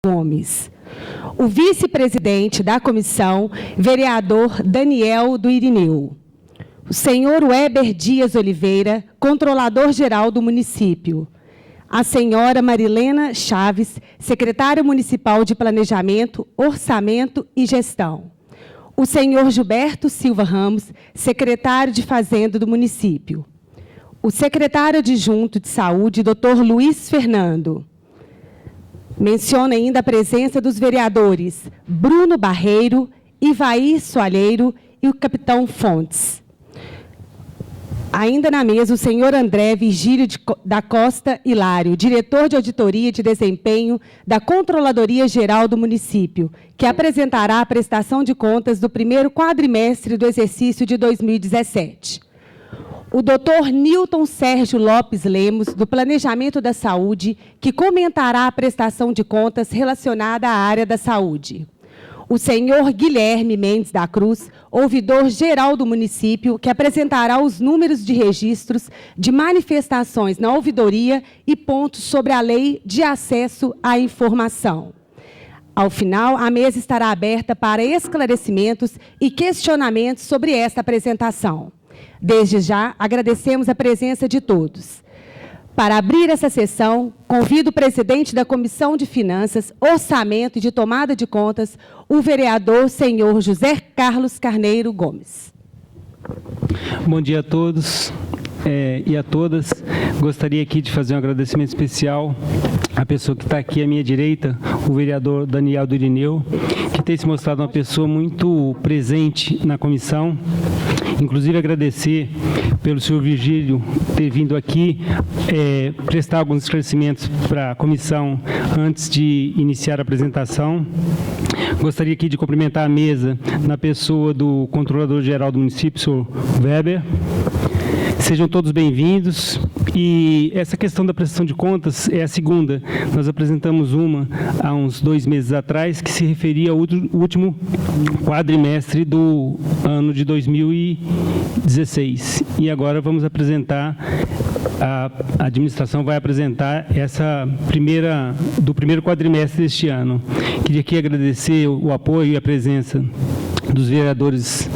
Gomes. O vice-presidente da comissão, vereador Daniel do Irineu. O senhor Weber Dias Oliveira, controlador-geral do município. A senhora Marilena Chaves, secretária municipal de Planejamento, Orçamento e Gestão. O senhor Gilberto Silva Ramos, secretário de Fazenda do município. O secretário adjunto de Saúde, Dr. Luiz Fernando. Menciona ainda a presença dos vereadores Bruno Barreiro, Ivaí Soalheiro e o capitão Fontes. Ainda na mesa, o senhor André Virgílio da Costa Hilário, diretor de Auditoria de Desempenho da Controladoria Geral do município, que apresentará a prestação de contas do primeiro quadrimestre do exercício de 2017. O doutor Nilton Sérgio Lopes Lemos, do Planejamento da Saúde, que comentará a prestação de contas relacionada à área da saúde. O senhor Guilherme Mendes da Cruz, ouvidor-geral do município, que apresentará os números de registros de manifestações na ouvidoria e pontos sobre a lei de acesso à informação. Ao final, a mesa estará aberta para esclarecimentos e questionamentos sobre esta apresentação. Desde já, agradecemos a presença de todos. Para abrir essa sessão, convido o presidente da Comissão de Finanças, Orçamento e de Tomada de Contas, o vereador senhor José Carlos Carneiro Gomes. Bom dia a todos e a todas. Gostaria aqui de fazer um agradecimento especial à pessoa que está aqui à minha direita, o vereador Daniel do Irineu, que tem se mostrado uma pessoa muito presente na comissão. Inclusive, agradecer pelo senhor Virgílio ter vindo aqui prestar alguns esclarecimentos para a comissão antes de iniciar a apresentação. Gostaria aqui de cumprimentar a mesa na pessoa do controlador-geral do município, senhor Weber. Sejam todos bem-vindos. E essa questão da prestação de contas é a segunda. Nós apresentamos uma há uns 2 meses atrás, que se referia ao último quadrimestre do ano de 2016. E agora vamos apresentar, a administração vai apresentar essa do primeiro quadrimestre deste ano. Queria aqui agradecer o apoio e a presença dos vereadores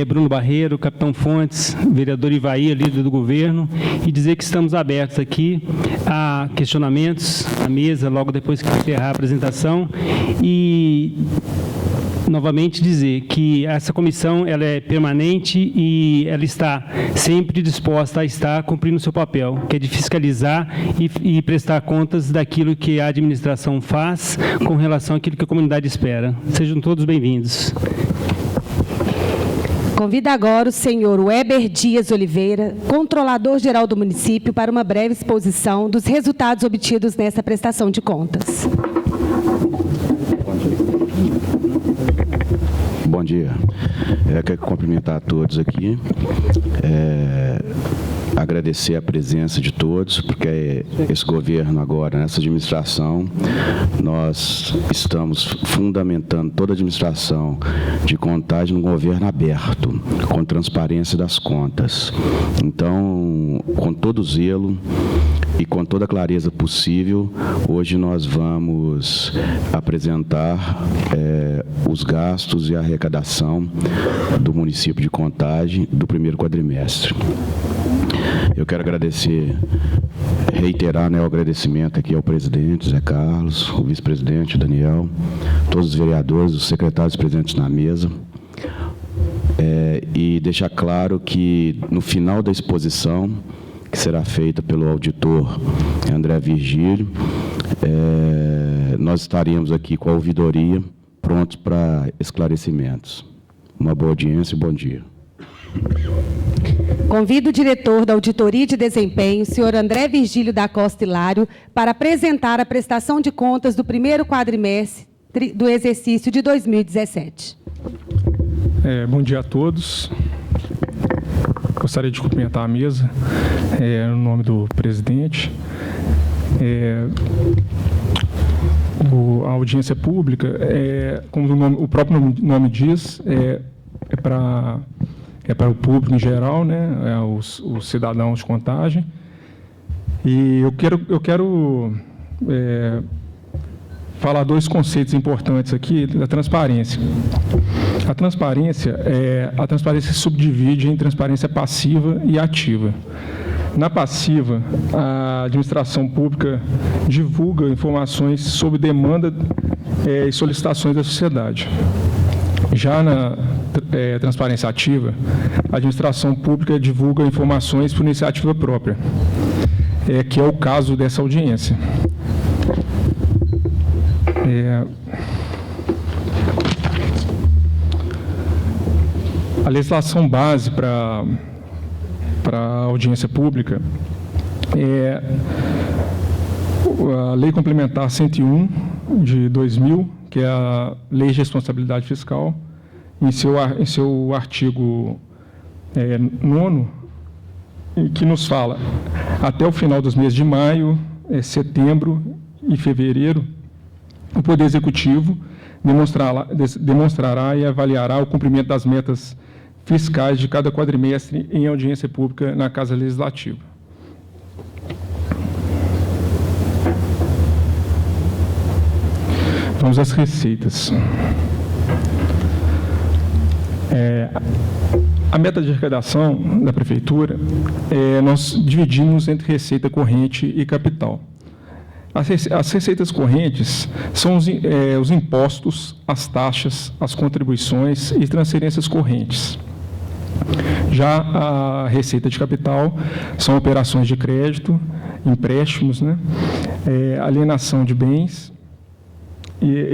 Bruno Barreiro, capitão Fontes, vereador Ivaí, líder do governo, e dizer que estamos abertos aqui a questionamentos, à mesa, logo depois que encerrar a apresentação, e novamente dizer que essa comissão ela é permanente e ela está sempre disposta a estar cumprindo o seu papel, que é de fiscalizar e prestar contas daquilo que a administração faz com relação àquilo que a comunidade espera. Sejam todos bem-vindos. Convido agora o senhor Weber Dias Oliveira, controlador-geral do município, para uma breve exposição dos resultados obtidos nessa prestação de contas. Bom dia. Eu quero cumprimentar a todos aqui. Agradecer a presença de todos, porque esse governo agora, nessa administração, nós estamos fundamentando toda a administração de contagem no governo aberto, com transparência das contas. Então, com todo zelo e com toda a clareza possível, hoje nós vamos apresentar os gastos e a arrecadação do município de Contagem do primeiro quadrimestre. Eu quero reiterar o agradecimento aqui ao presidente, Zé Carlos, o vice-presidente, Daniel, todos os vereadores, os secretários presentes na mesa, e deixar claro que, no final da exposição, que será feita pelo auditor André Virgílio, nós estaremos aqui com a ouvidoria, prontos para esclarecimentos. Uma boa audiência e bom dia. Convido o diretor da Auditoria de Desempenho, senhor André Virgílio da Costa Hilário, para apresentar a prestação de contas do primeiro quadrimestre do exercício de 2017. Bom dia a todos. Gostaria de cumprimentar a mesa, no nome do presidente. A audiência pública, como o próprio nome diz, é para o público em geral, né, os cidadãos de Contagem. E eu quero falar dois conceitos importantes aqui da transparência. A transparência se subdivide em transparência passiva e ativa. Na passiva, a administração pública divulga informações sobre demanda e solicitações da sociedade. Já na transparência ativa, a administração pública divulga informações por iniciativa própria, que é o caso dessa audiência. A legislação base para a audiência pública é a Lei Complementar 101 de 2000, que é a Lei de Responsabilidade Fiscal, em seu artigo 9º, que nos fala, até o final dos meses de maio, setembro e fevereiro, o Poder Executivo demonstrará e avaliará o cumprimento das metas fiscais de cada quadrimestre em audiência pública na Casa Legislativa. Vamos às receitas. A meta de arrecadação da Prefeitura, nós dividimos entre receita corrente e capital. As receitas correntes são os impostos, as taxas, as contribuições e transferências correntes. Já a receita de capital são operações de crédito, empréstimos, alienação de bens e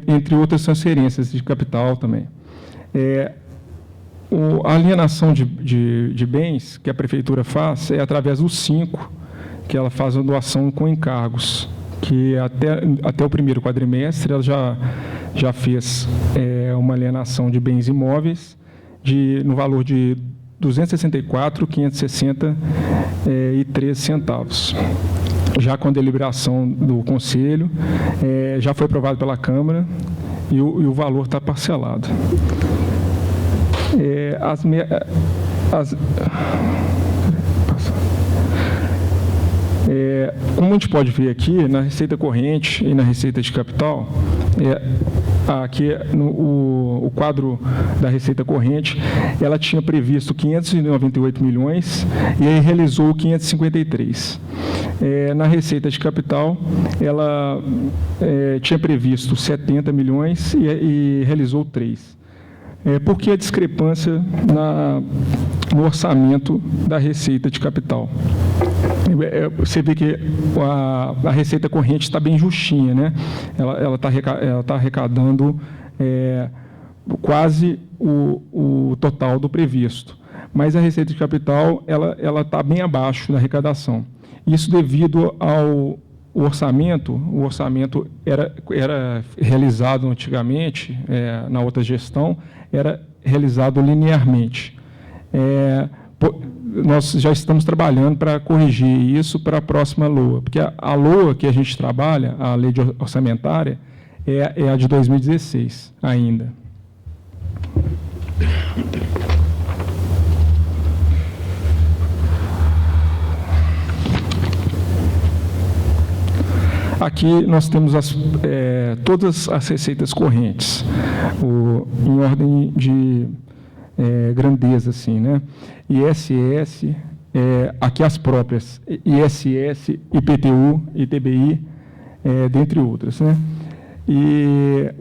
entre outras transferências de capital também. A alienação de bens que a Prefeitura faz é através do 5, que ela faz a doação com encargos, que até o primeiro quadrimestre ela já fez uma alienação de bens imóveis no valor de R$ 264.560,13 centavos. Já com a deliberação do Conselho, já foi aprovado pela Câmara e o valor está parcelado. Como a gente pode ver aqui, na receita corrente e na receita de capital, aqui o quadro da receita corrente, ela tinha previsto 598 milhões e aí realizou 553. Na receita de capital, ela tinha previsto 70 milhões e realizou 3. Por que a discrepância no orçamento da receita de capital? Você vê que a receita corrente está bem justinha, né? Ela tá arrecadando quase o total do previsto. Mas a receita de capital ela está bem abaixo da arrecadação. Isso devido ao orçamento. O orçamento era realizado antigamente, na outra gestão, era realizado linearmente. Nós já estamos trabalhando para corrigir isso para a próxima LOA, porque a LOA que a gente trabalha, a Lei Orçamentária, é a de 2016 ainda. Aqui nós temos todas as receitas correntes, em ordem de grandeza, assim, né? ISS, aqui as próprias, ISS, IPTU, ITBI, dentre outras, né? E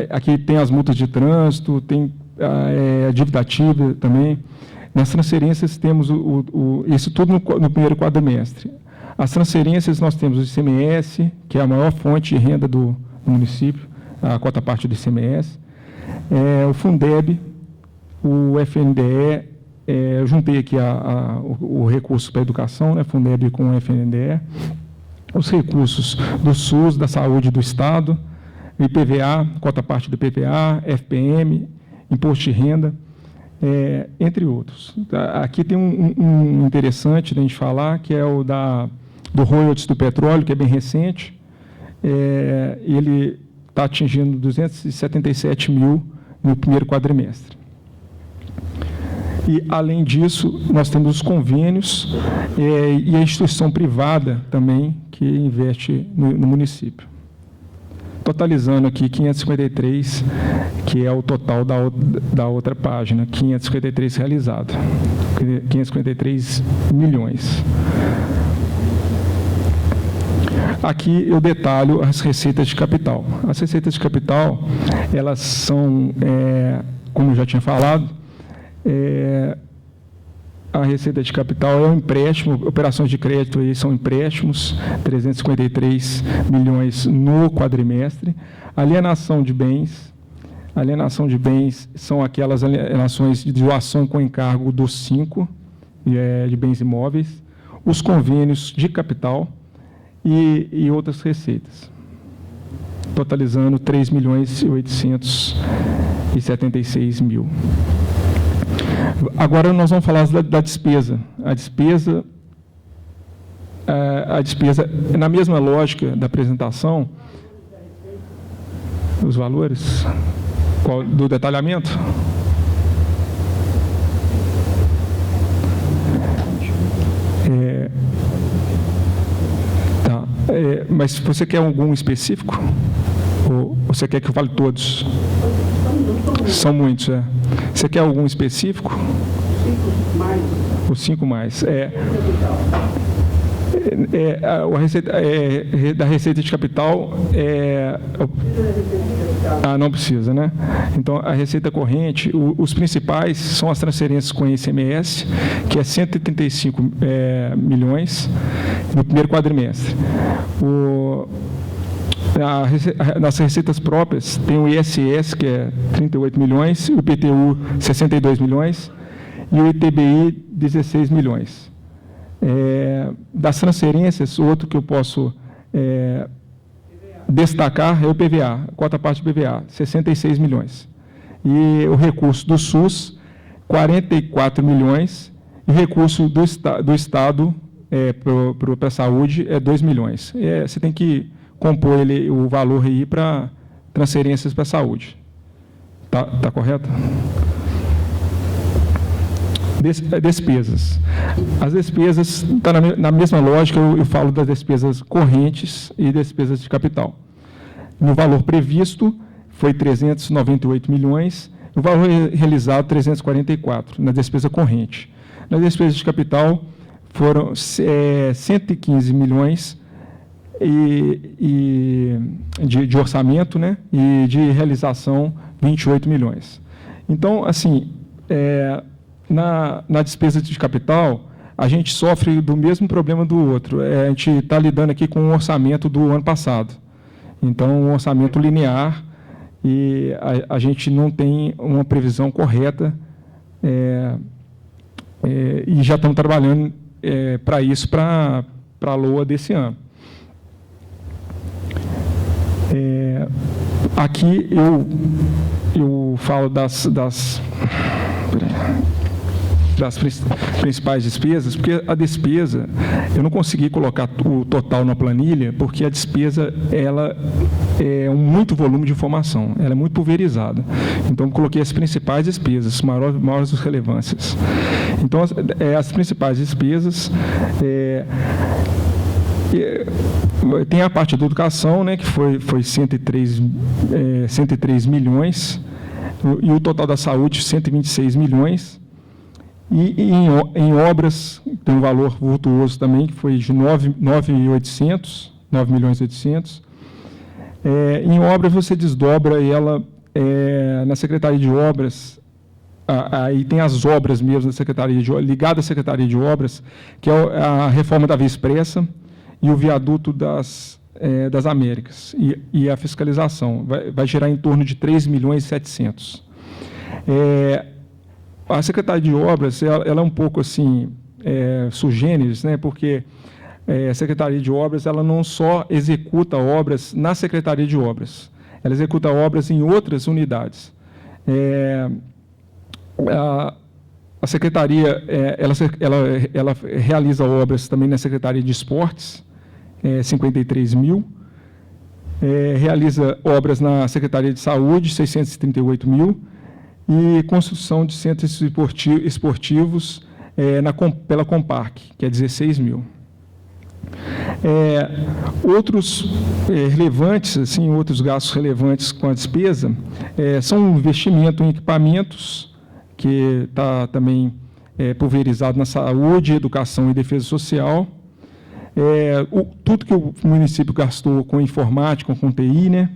aqui tem as multas de trânsito, tem a dívida ativa também. Nas transferências temos isso tudo no primeiro quadrimestre. As transferências nós temos o ICMS, que é a maior fonte de renda do município, a cota parte do ICMS, o Fundeb, o FNDE, eu juntei aqui o recurso para a educação, né, Fundeb com o FNDE, os recursos do SUS, da saúde do Estado, IPVA, cota parte do IPVA, FPM, imposto de renda, entre outros. Aqui tem um interessante da gente falar, que é o do royalties do petróleo, que é bem recente. Ele está atingindo 277 mil no primeiro quadrimestre. E, além disso, nós temos os convênios e a instituição privada também, que investe no município. totalizando aqui 553, que é o total da outra página, 553 realizado, 553 milhões. Aqui eu detalho as receitas de capital. As receitas de capital, elas são, como eu já tinha falado, a receita de capital é um empréstimo, operações de crédito aí são empréstimos, 353 milhões no quadrimestre. Alienação de bens são aquelas alienações de doação com encargo dos 5, de bens imóveis, os convênios de capital e outras receitas, totalizando 3.876.000. Agora nós vamos falar da despesa. A despesa, na mesma lógica da apresentação, os valores do detalhamento. Mas você quer algum específico? Ou você quer que eu fale todos? São muitos, Você quer algum específico? 5 mais. Os 5 mais. A receita, da receita de capital não precisa, né? Então, a receita corrente, os principais são as transferências com ICMS, que é 135 milhões no primeiro quadrimestre. Nas receitas próprias, tem o ISS, que é 38 milhões, o IPTU, 62 milhões, e o ITBI, 16 milhões. Das transferências, outro que eu posso destacar é o PVA, a quarta parte do PVA, 66 milhões. E o recurso do SUS, 44 milhões, e recurso do Estado para a saúde é 2 milhões. Você tem que compor o valor aí para transferências para a saúde. Tá correto? Despesas. As despesas, tá na mesma lógica, eu falo das despesas correntes e despesas de capital. No valor previsto, foi 398 milhões, o valor realizado, 344, na despesa corrente. Na despesa de capital, foram 115 milhões de orçamento, né, e de realização, 28 milhões. Então, assim, na despesa de capital, a gente sofre do mesmo problema do outro. A gente está lidando aqui com o orçamento do ano passado. Então, um orçamento linear, e a gente não tem uma previsão correta, e já estamos trabalhando para isso, para a LOA desse ano. Aqui eu falo das principais despesas, porque a despesa, eu não consegui colocar o total na planilha, porque a despesa, ela é muito volume de informação, ela é muito pulverizada. Então, eu coloquei as principais despesas, maiores relevâncias. Então, as principais despesas, tem a parte da educação, né, que foi 103 milhões, e o total da saúde, 126 milhões. E em obras, tem um valor vultuoso também, que foi de 9.800.000. Em obras, você desdobra ela na Secretaria de Obras, aí tem as obras mesmo da Secretaria ligada à Secretaria de Obras, que é a reforma da Via Expressa e o viaduto das Américas, e a fiscalização. Vai gerar em torno de 3.700.000. A Secretaria de Obras, ela é um pouco assim, sui generis, né, porque a Secretaria de Obras, ela não só executa obras na Secretaria de Obras, ela executa obras em outras unidades. A Secretaria, ela realiza obras também na Secretaria de Esportes, 53 mil, realiza obras na Secretaria de Saúde, 638 mil, e construção de centros esportivos pela Comparc, que é 16 mil. Outros relevantes, assim, outros gastos relevantes com a despesa, são o investimento em equipamentos, que está também pulverizado na saúde, educação e defesa social. Tudo que o município gastou com informática, com TI, né,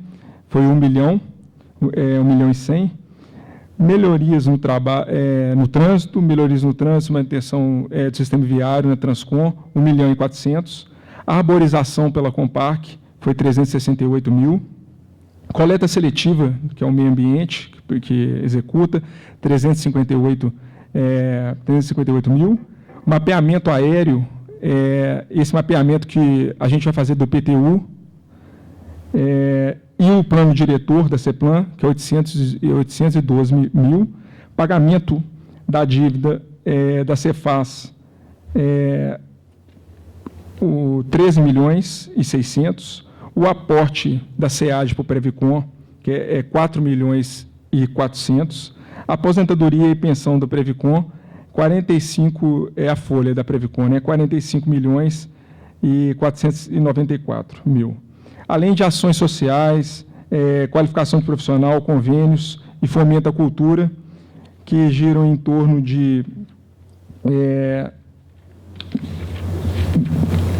foi 1 milhão, 1 milhão e 100. Melhorias no trânsito, manutenção do sistema viário na Transcom, 1 milhão e 400. Arborização pela Comparc, foi 368 mil. Coleta seletiva, que é o meio ambiente, que executa, 358 mil. Mapeamento aéreo, esse mapeamento que a gente vai fazer do PTU, e o plano diretor da CEPLAN, que é 812 mil. Pagamento da dívida da Cefaz, 13 milhões e 600. O aporte da SEAD para o Previcon, que é 4 milhões e 400. Aposentadoria e pensão do Previcon, 45, a folha da Previcon, 45 milhões e 494 mil. Além de ações sociais, qualificação de profissional, convênios e fomento à cultura, que giram em torno de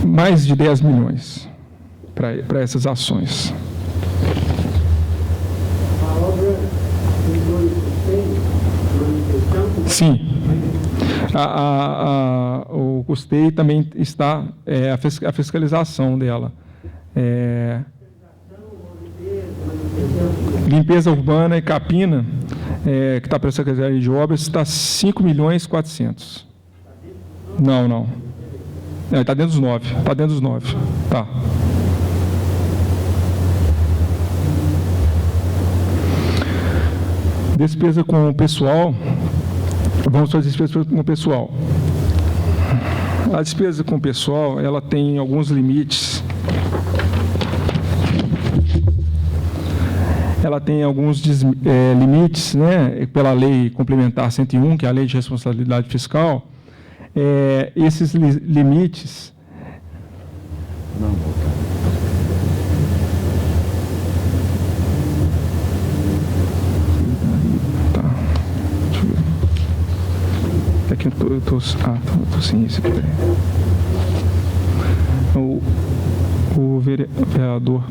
mais de 10 milhões para essas ações. A obra inclui manutenção? Sim. O custeio também está a fiscalização dela. Limpeza urbana e capina, que está para a Secretaria de Obras, está 5 milhões e 400. Não. Está dentro dos 9. Está dentro dos 9. Tá. Despesa com o pessoal. Vamos fazer despesa com o pessoal. A despesa com o pessoal, ela tem alguns limites. Ela tem alguns limites, né, pela Lei Complementar 101, que é a Lei de Responsabilidade Fiscal. Esses limites... Tá. Deixa eu ver. Aqui eu estou sem isso aqui. O vereador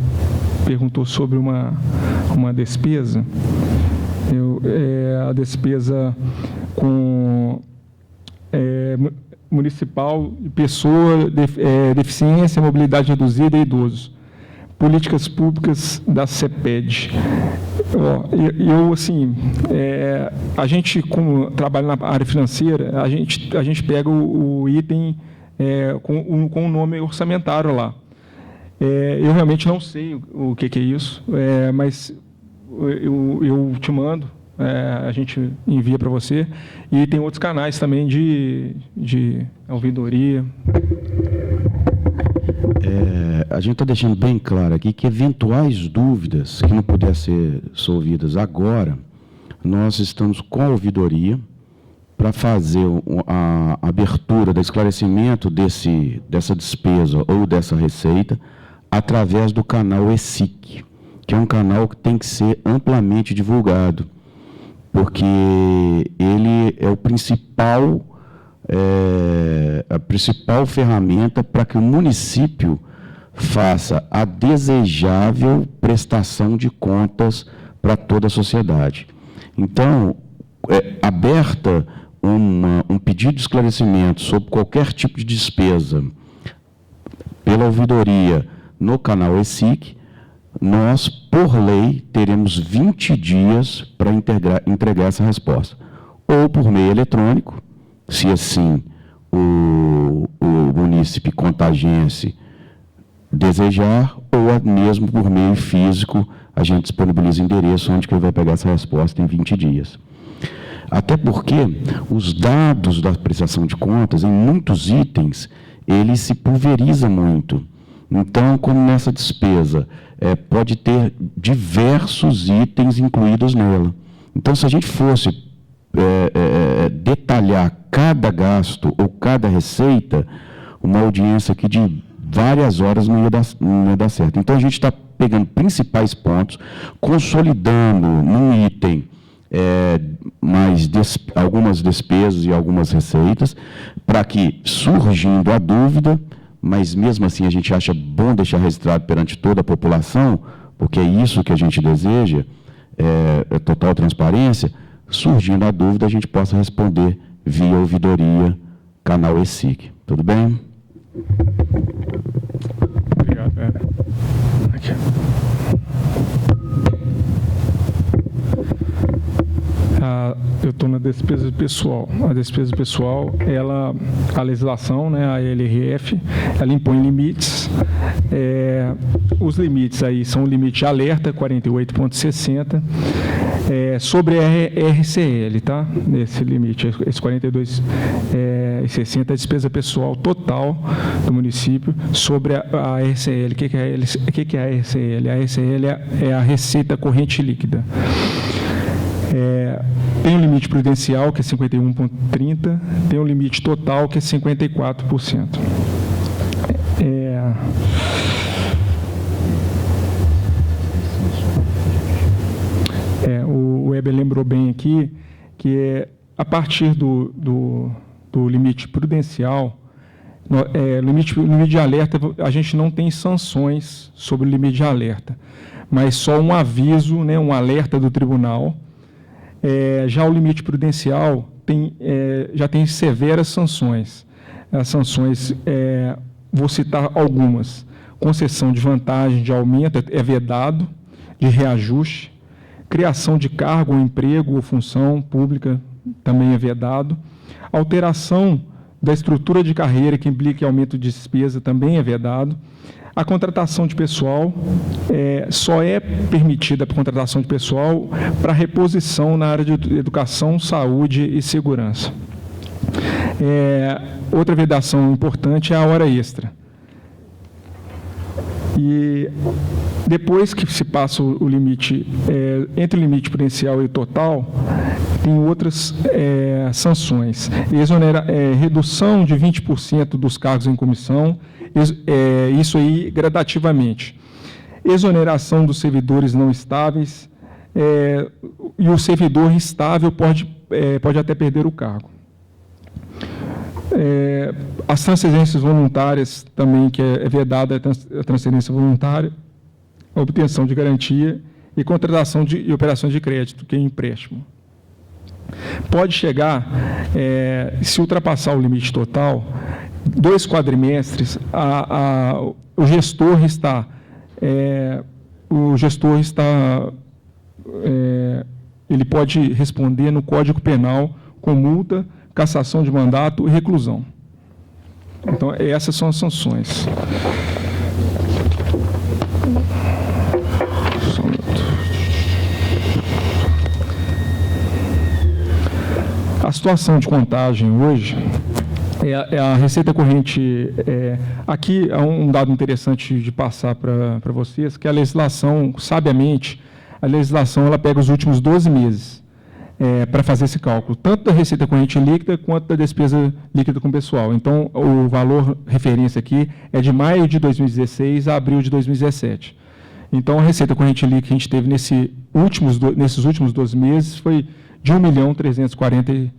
perguntou sobre uma despesa, a despesa com municipal, pessoa, deficiência, mobilidade reduzida e idosos. Políticas públicas da CEPED. A gente, como trabalha na área financeira, a gente pega o item com o nome orçamentário lá. Eu realmente não sei o que é isso, mas eu te mando, a gente envia para você. E tem outros canais também de ouvidoria. A gente está deixando bem claro aqui que eventuais dúvidas que não puderem ser resolvidas agora, nós estamos com a ouvidoria para fazer a abertura do esclarecimento dessa despesa ou dessa receita através do canal ESIC, que é um canal que tem que ser amplamente divulgado, porque ele é a principal ferramenta para que o município faça a desejável prestação de contas para toda a sociedade. Então, aberta um pedido de esclarecimento sobre qualquer tipo de despesa pela ouvidoria no canal ESIC, nós, por lei, teremos 20 dias para entregar essa resposta. Ou por meio eletrônico, se assim o munícipe contagiense desejar, ou mesmo por meio físico, a gente disponibiliza o endereço onde que ele vai pegar essa resposta em 20 dias. Até porque os dados da prestação de contas, em muitos itens, eles se pulverizam muito. Então, como nessa despesa, pode ter diversos itens incluídos nela. Então, se a gente fosse detalhar cada gasto ou cada receita, uma audiência aqui de várias horas não ia dar certo. Então, a gente está pegando principais pontos, consolidando num item algumas despesas e algumas receitas, para que, surgindo a dúvida, mas mesmo assim a gente acha bom deixar registrado perante toda a população, porque é isso que a gente deseja, total transparência, surgindo a dúvida, a gente possa responder via ouvidoria, canal ESIC. Tudo bem? Obrigado. Aqui. Eu estou na despesa pessoal. A despesa pessoal, a legislação, né, a LRF, ela impõe limites. Os limites aí são o limite de alerta, 48,60, sobre a RCL, tá? Esse limite, esse 42,60 é a despesa pessoal total do município sobre a RCL. O que é a RCL? A RCL é a receita corrente líquida. Tem um limite prudencial, que é 51,30, tem um limite total, que é 54%. O Weber lembrou bem aqui que a partir do limite prudencial, limite de alerta, a gente não tem sanções sobre o limite de alerta, mas só um aviso, né, um alerta do tribunal. Já o limite prudencial já tem severas sanções. As sanções, vou citar algumas. Concessão de vantagem de aumento é vedado, de reajuste. Criação de cargo, ou emprego ou função pública também é vedado. Alteração da estrutura de carreira que implique aumento de despesa também é vedado. A contratação de pessoal, só é permitida a contratação de pessoal para reposição na área de educação, saúde e segurança. Outra vedação importante é a hora extra. E depois que se passa o limite, entre o limite prudencial e o total, tem outras sanções. Redução de 20% dos cargos em comissão, isso aí gradativamente. Exoneração dos servidores não estáveis, e o servidor estável pode até perder o cargo. As transferências voluntárias também, que é vedada a transferência voluntária, a obtenção de garantia e contratação e operações de crédito, que é empréstimo. Pode chegar, se ultrapassar o limite total, 2 quadrimestres, o gestor está ele pode responder no Código Penal com multa, cassação de mandato e reclusão. Então, essas são as sanções. Só um minuto. A situação de contagem hoje a receita corrente. Aqui há um dado interessante de passar para vocês, que a legislação, sabiamente, a legislação ela pega os últimos 12 meses para fazer esse cálculo, tanto da receita corrente líquida quanto da despesa líquida com pessoal. Então, o valor referência aqui é de maio de 2016 a abril de 2017. Então, a receita corrente líquida que a gente teve nesses últimos 12 meses foi de 1.346.000,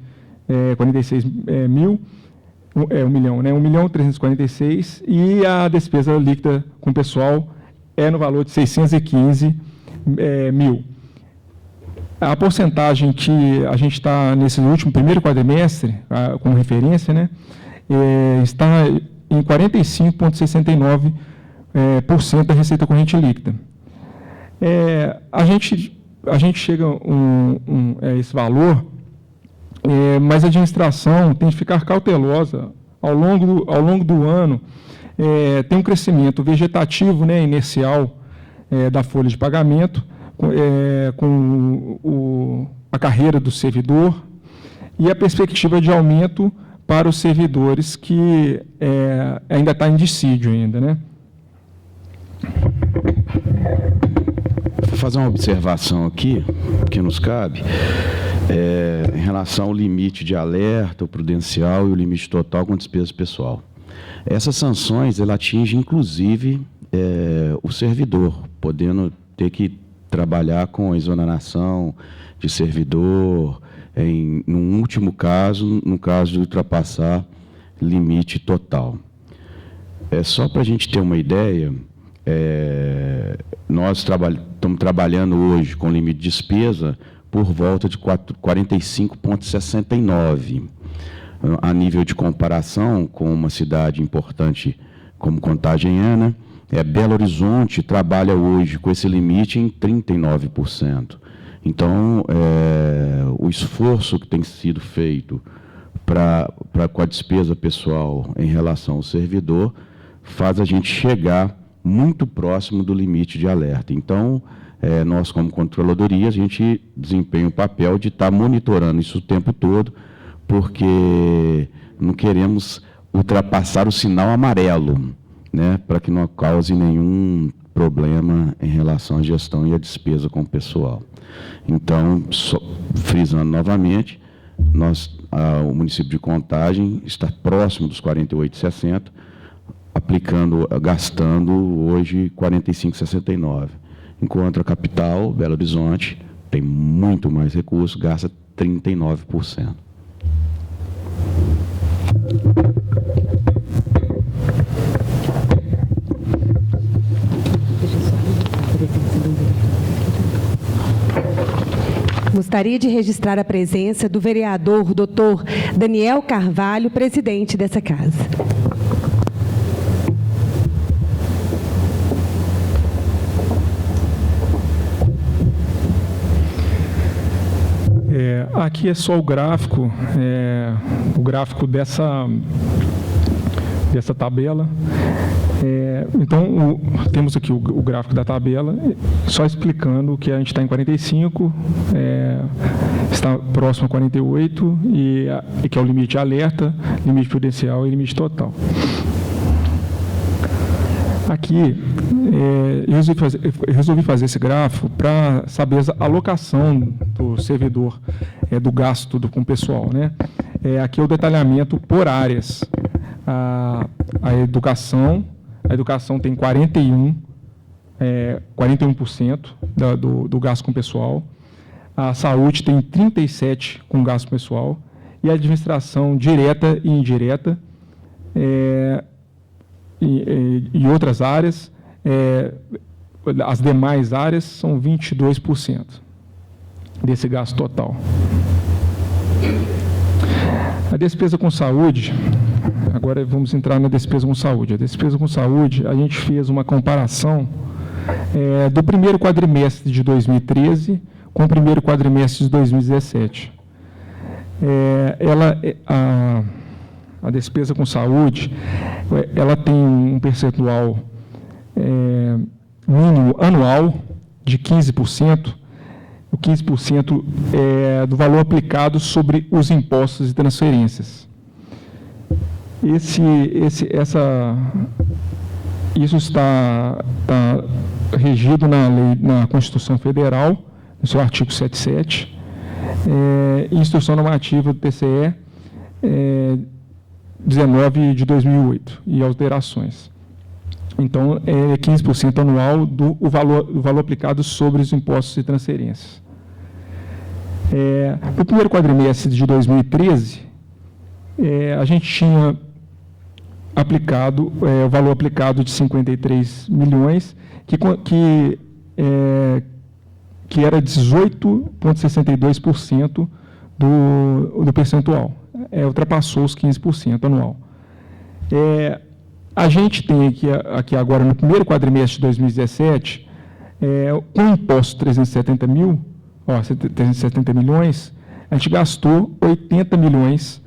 1.346.000, e a despesa líquida com pessoal é no valor de 615.000. A porcentagem que a gente está nesse primeiro quadrimestre, como referência, né, está em 45,69% da receita corrente líquida. A gente chega a esse valor, mas a administração tem que ficar cautelosa ao longo do ano. Tem um crescimento vegetativo, né, inercial da folha de pagamento, com a carreira do servidor e a perspectiva de aumento para os servidores que ainda está em dissídio ainda, né? Vou fazer uma observação aqui, que nos cabe, em relação ao limite de alerta, o prudencial e o limite total com despesa pessoal. Essas sanções, ela atinge, inclusive, o servidor, podendo ter que trabalhar com exoneração de servidor, num último caso, no caso de ultrapassar limite total. Só para a gente ter uma ideia, nós estamos trabalhando hoje com limite de despesa por volta de 45,69. A nível de comparação com uma cidade importante como Contagem, Belo Horizonte trabalha hoje com esse limite em 39%. Então, o esforço que tem sido feito com a despesa pessoal em relação ao servidor faz a gente chegar muito próximo do limite de alerta. Então, nós, como controladoria, a gente desempenha o papel de estar monitorando isso o tempo todo, porque não queremos ultrapassar o sinal amarelo, né, para que não cause nenhum problema em relação à gestão e à despesa com o pessoal. Então, frisando novamente, o município de Contagem está próximo dos 48,60, gastando hoje 45,69, enquanto a capital, Belo Horizonte, tem muito mais recursos, gasta 39%. Gostaria de registrar a presença do vereador Dr. Daniel Carvalho, presidente dessa casa. Aqui é só o gráfico dessa tabela. Então, temos aqui o gráfico da tabela, só explicando que a gente está em 45, está próximo a 48, e que é o limite de alerta, limite prudencial e limite total. Aqui, resolvi fazer esse gráfico para saber a alocação do servidor, do gasto com o pessoal, né? Aqui é o detalhamento por áreas. A educação tem 41% do gasto com o pessoal. A saúde tem 37% com gasto com o pessoal. E a administração direta e indireta e outras áreas, as demais áreas são 22% desse gasto total. A despesa com saúde, agora vamos entrar na despesa com saúde. A despesa com saúde, a gente fez uma comparação do primeiro quadrimestre de 2013 com o primeiro quadrimestre de 2017. A despesa com saúde, ela tem um percentual mínimo anual de 15%. O 15% é do valor aplicado sobre os impostos e transferências. Isso está regido na Constituição Federal, no seu artigo 77, Instrução Normativa do TCE 19 de 2008 e alterações. Então, é 15% anual do valor aplicado sobre os impostos e transferências. No primeiro quadrimestre de 2013, a gente tinha aplicado o valor aplicado de 53 milhões, que era 18,62% do percentual. Ultrapassou os 15% anual. A gente tem aqui agora, no primeiro quadrimestre de 2017, com o imposto 370 milhões, a gente gastou 80 milhões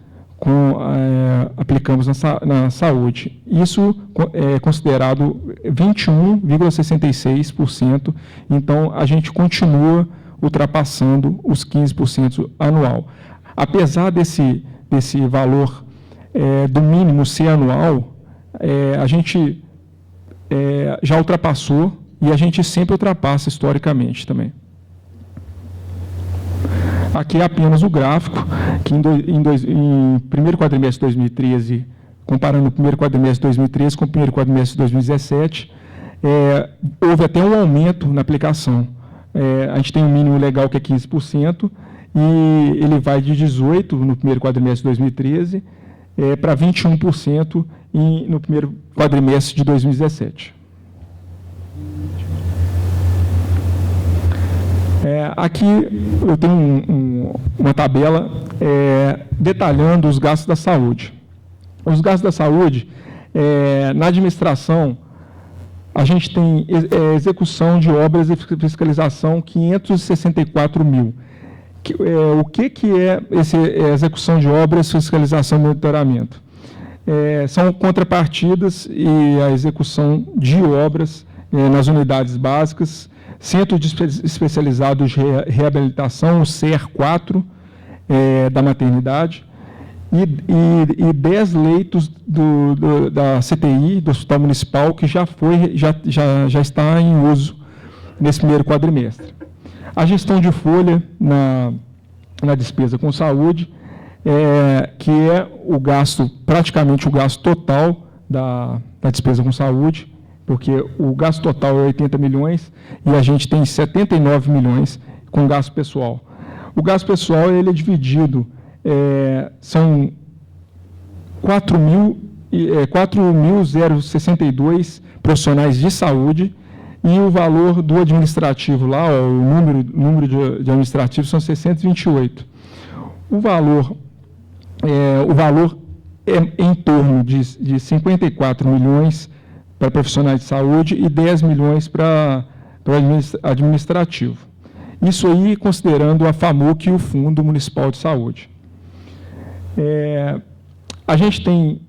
aplicamos na saúde. Isso é considerado 21,66%, então a gente continua ultrapassando os 15% anual. Apesar desse valor do mínimo ser anual, a gente já ultrapassou e a gente sempre ultrapassa historicamente também. Aqui é apenas o gráfico, que em primeiro quadrimestre de 2013 comparando o primeiro quadrimestre de 2013 com o primeiro quadrimestre de 2017, houve até um aumento na aplicação. A gente tem um mínimo legal que é 15%, e ele vai de 18% no primeiro quadrimestre de 2013 para 21% no primeiro quadrimestre de 2017. Aqui eu tenho uma tabela detalhando os gastos da saúde. Os gastos da saúde, na administração, a gente tem execução de obras e fiscalização 564 mil. O que é execução de obras, fiscalização e monitoramento? São contrapartidas e a execução de obras nas unidades básicas, Centro Especializado de Reabilitação, o CER4, da maternidade, e 10 leitos da CTI, do Hospital Municipal, que já está em uso nesse primeiro quadrimestre. A gestão de folha na despesa com saúde, que é o gasto, praticamente o gasto total da despesa com saúde, porque o gasto total é 80 milhões e a gente tem 79 milhões com gasto pessoal. O gasto pessoal ele é dividido, são 4.062 profissionais de saúde, e o valor do administrativo lá, o número de administrativos são 628. O valor é em torno de 54 milhões para profissionais de saúde e 10 milhões para administrativo. Isso aí considerando a FAMUC e o Fundo Municipal de Saúde. A gente tem,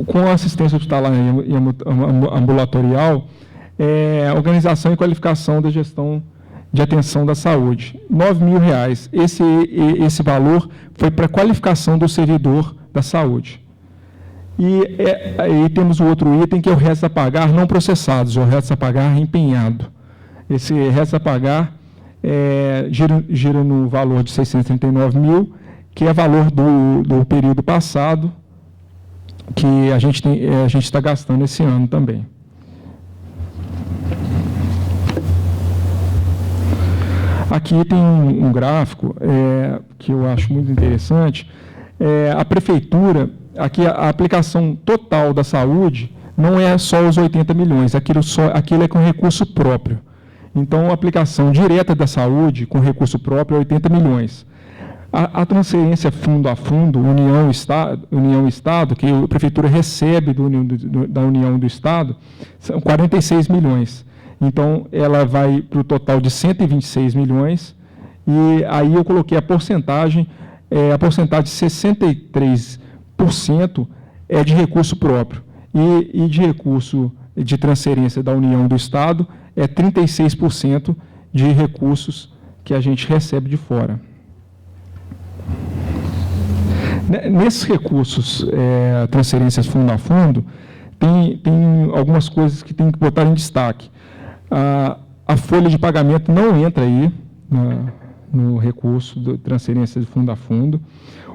com a assistência hospitalar e ambulatorial, organização e qualificação da gestão de atenção da saúde, R$ 9.000. Esse valor foi para a qualificação do servidor da saúde. E temos o outro item, que é o resto a pagar não processados, o resto a pagar empenhado. Esse resto a pagar gira no valor de 639 mil, que é valor do período passado, que a gente está gastando esse ano também. Aqui tem um gráfico que eu acho muito interessante. A prefeitura, aqui a aplicação total da saúde não é só os 80 milhões, aquilo é com recurso próprio. Então, a aplicação direta da saúde com recurso próprio é 80 milhões. A transferência fundo a fundo, União e Estado, que a prefeitura recebe da União do Estado, são 46 milhões. Então, ela vai para o total de 126 milhões, e aí eu coloquei a porcentagem de 63% é de recurso próprio, e de recurso de transferência da União do Estado é 36% de recursos que a gente recebe de fora. Nesses recursos, transferências fundo a fundo, tem algumas coisas que tem que botar em destaque. A folha de pagamento não entra aí no recurso de transferência de fundo a fundo.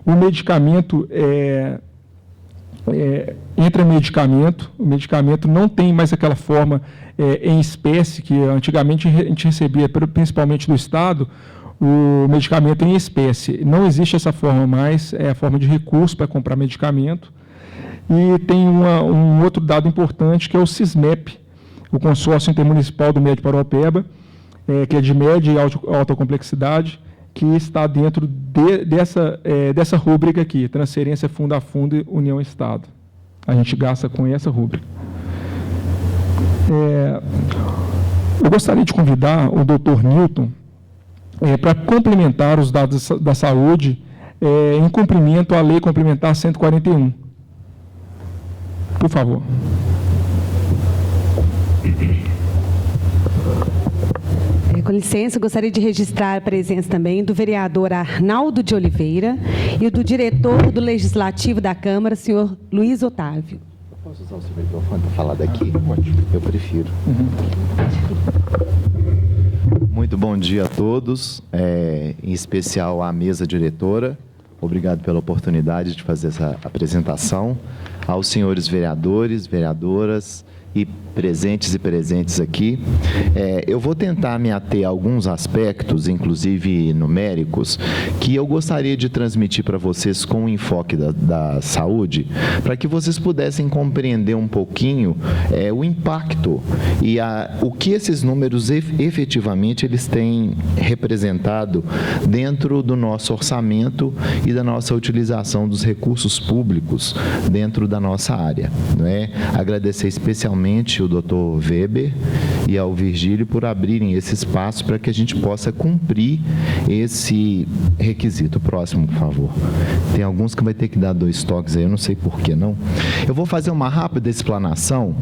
O medicamento entra medicamento, o medicamento não tem mais aquela forma em espécie que antigamente a gente recebia, principalmente do Estado, o medicamento em espécie. Não existe essa forma mais, é a forma de recurso para comprar medicamento. E tem um outro dado importante, que é o CISMEP, o Consórcio Intermunicipal do Médio Parauapebas, que é de média e alta complexidade, que está dentro dessa rúbrica aqui, transferência fundo a fundo e União e Estado. A gente gasta com essa rúbrica. Eu gostaria de convidar o Dr. Newton para complementar os dados da saúde em cumprimento à Lei Complementar 141. Por favor. Com licença, gostaria de registrar a presença também do vereador Arnaldo de Oliveira e do diretor do Legislativo da Câmara, senhor Luiz Otávio. Posso usar o seu microfone para falar daqui? Eu prefiro. Muito bom dia a todos, em especial à mesa diretora, Obrigado pela oportunidade de fazer essa apresentação. Aos senhores vereadores, vereadoras e presentes aqui. Eu vou tentar me ater a alguns aspectos, inclusive numéricos, que eu gostaria de transmitir para vocês com o enfoque da saúde, para que vocês pudessem compreender um pouquinho o impacto e o que esses números efetivamente eles têm representado dentro do nosso orçamento e da nossa utilização dos recursos públicos dentro da nossa área. Não é? Agradecer especialmente o Dr. Weber e ao Virgílio por abrirem esse espaço para que a gente possa cumprir esse requisito. Próximo, por favor. Tem alguns que vai ter que dar 2 toques aí, eu não sei por que não. Eu vou fazer uma rápida explanação.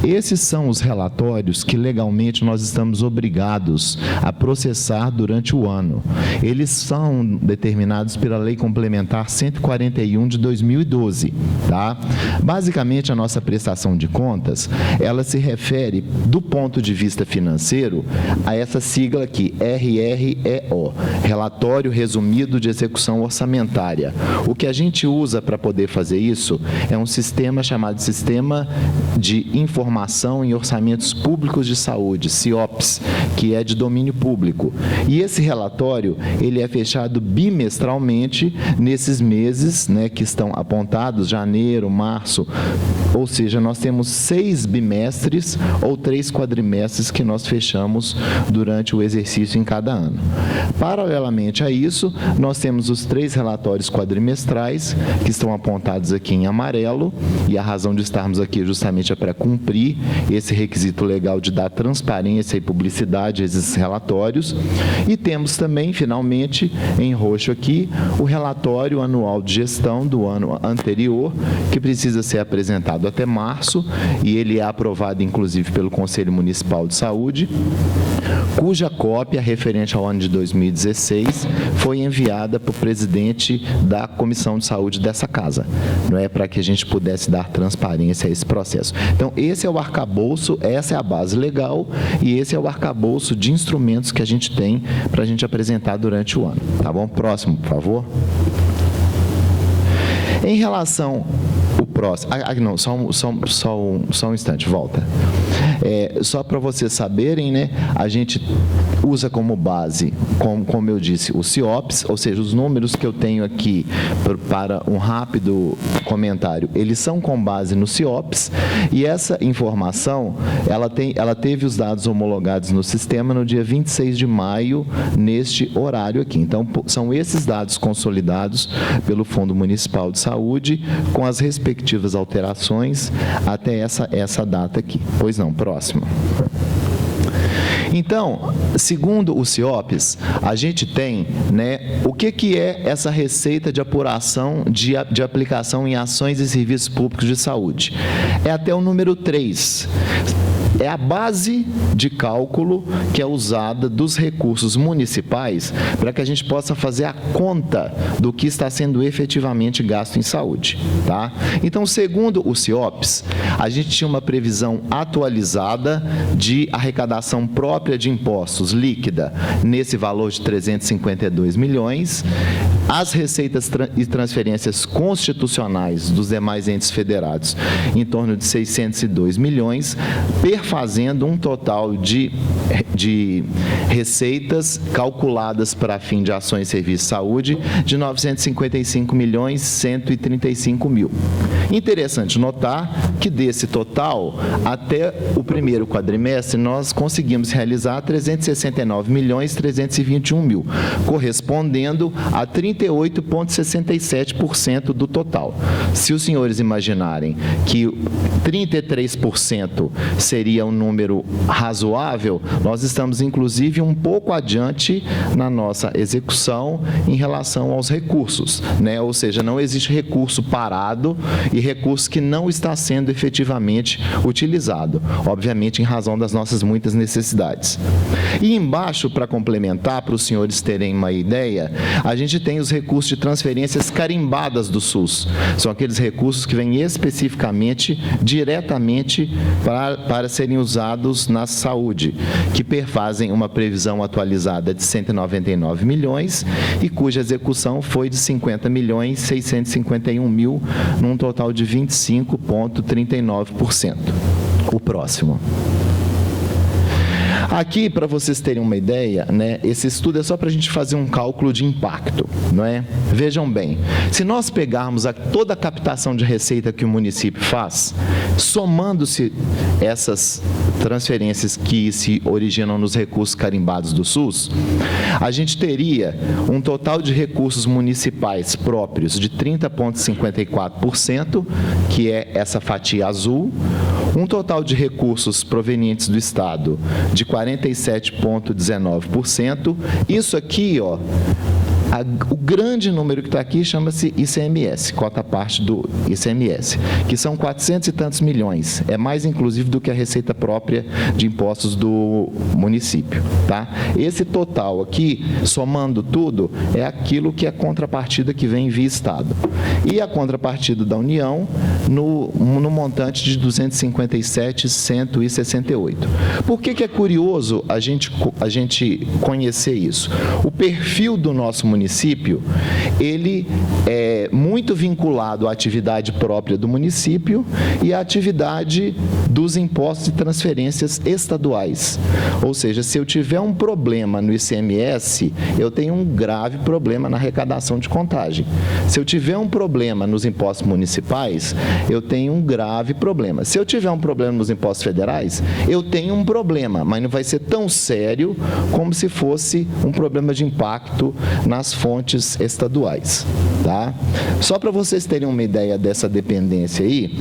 Esses são os relatórios que legalmente nós estamos obrigados a processar durante o ano. Eles são determinados pela Lei Complementar 141 de 2012, tá? Basicamente, a nossa prestação de contas, ela se refere, do ponto de vista financeiro, a essa sigla aqui, RREO, Relatório Resumido de Execução Orçamentária. O que a gente usa para poder fazer isso é um sistema chamado Sistema de Informação em Orçamentos Públicos de Saúde, CIOPS, que é de domínio público. E esse relatório, ele é fechado bimestralmente nesses meses, né, que estão apontados, janeiro, março, ou seja, nós temos 6 bimestres ou 3 quadrimestres que nós fechamos durante o exercício em cada ano. Paralelamente a isso, nós temos os 3 relatórios quadrimestrais que estão apontados aqui em amarelo, e a razão de estarmos aqui justamente é para cumprir esse requisito legal de dar transparência e publicidade a esses relatórios. E temos também, finalmente, em roxo aqui, o relatório anual de gestão do ano anterior, que precisa ser apresentado até março, e ele é aprovado inclusive pelo Conselho Municipal de Saúde, cuja cópia referente ao ano de 2016 foi enviada para o presidente da Comissão de Saúde dessa casa, não é, para que a gente pudesse dar transparência a esse processo. Então, esse é o arcabouço, essa é a base legal e esse é o arcabouço de instrumentos que a gente tem para a gente apresentar durante o ano. Tá bom? Próximo, por favor. Em relação o próximo, não, só um instante, volta. Só para vocês saberem, né, a gente usa como base, como eu disse, o CIOPS, ou seja, os números que eu tenho aqui para um rápido comentário, eles são com base no CIOPS, e essa informação, ela teve os dados homologados no sistema no dia 26 de maio, neste horário aqui. Então, são esses dados consolidados pelo Fundo Municipal de Saúde, com as respectivas alterações até essa data aqui. Pois não, próximo. Então, segundo o CIOPS, a gente tem, né, o que é essa receita de apuração de aplicação em ações e serviços públicos de saúde? É até o número 3. É a base de cálculo que é usada dos recursos municipais para que a gente possa fazer a conta do que está sendo efetivamente gasto em saúde, tá? Então, segundo o CIOPS, a gente tinha uma previsão atualizada de arrecadação própria de impostos líquida nesse valor de 352 milhões, as receitas e transferências constitucionais dos demais entes federados em torno de 602 milhões, perfazendo um total de receitas calculadas para fim de ações e serviços de saúde de 955 milhões 135 mil. Interessante notar que desse total, até o primeiro quadrimestre, nós conseguimos realizar 369 milhões 321 mil, correspondendo a 38,67% do total. Se os senhores imaginarem que 33% seria um número razoável, nós estamos, inclusive, um pouco adiante na nossa execução em relação aos recursos, né? Ou seja, não existe recurso parado e recurso que não está sendo efetivamente utilizado, obviamente em razão das nossas muitas necessidades. E embaixo, para complementar, para os senhores terem uma ideia, a gente tem os recursos de transferências carimbadas do SUS. São aqueles recursos que vêm especificamente, diretamente para serem usados na saúde, que perfazem uma previsão atualizada de 199 milhões e cuja execução foi de 50.651 mil, num total de 25,39%. O próximo. Aqui, para vocês terem uma ideia, né, esse estudo é só para a gente fazer um cálculo de impacto, não é? Vejam bem, se nós pegarmos toda a captação de receita que o município faz, somando-se essas transferências que se originam nos recursos carimbados do SUS, a gente teria um total de recursos municipais próprios de 30,54%, que é essa fatia azul, um total de recursos provenientes do Estado de 47,19%. Isso aqui, ó, o grande número que está aqui chama-se ICMS, cota parte do ICMS, que são 400 e tantos milhões. É mais, inclusive, do que a receita própria de impostos do município. Tá? Esse total aqui, somando tudo, é aquilo que é a contrapartida que vem via Estado. E a contrapartida da União no montante de 257.168. Por que é curioso a gente conhecer isso? O perfil do nosso município, ele é muito vinculado à atividade própria do município e à atividade dos impostos e transferências estaduais. Ou seja, se eu tiver um problema no ICMS, eu tenho um grave problema na arrecadação de contagem. Se eu tiver um problema nos impostos municipais, eu tenho um grave problema. Se eu tiver um problema nos impostos federais, eu tenho um problema, mas não vai ser tão sério como se fosse um problema de impacto nas fontes estaduais. Tá? Só para vocês terem uma ideia dessa dependência aí,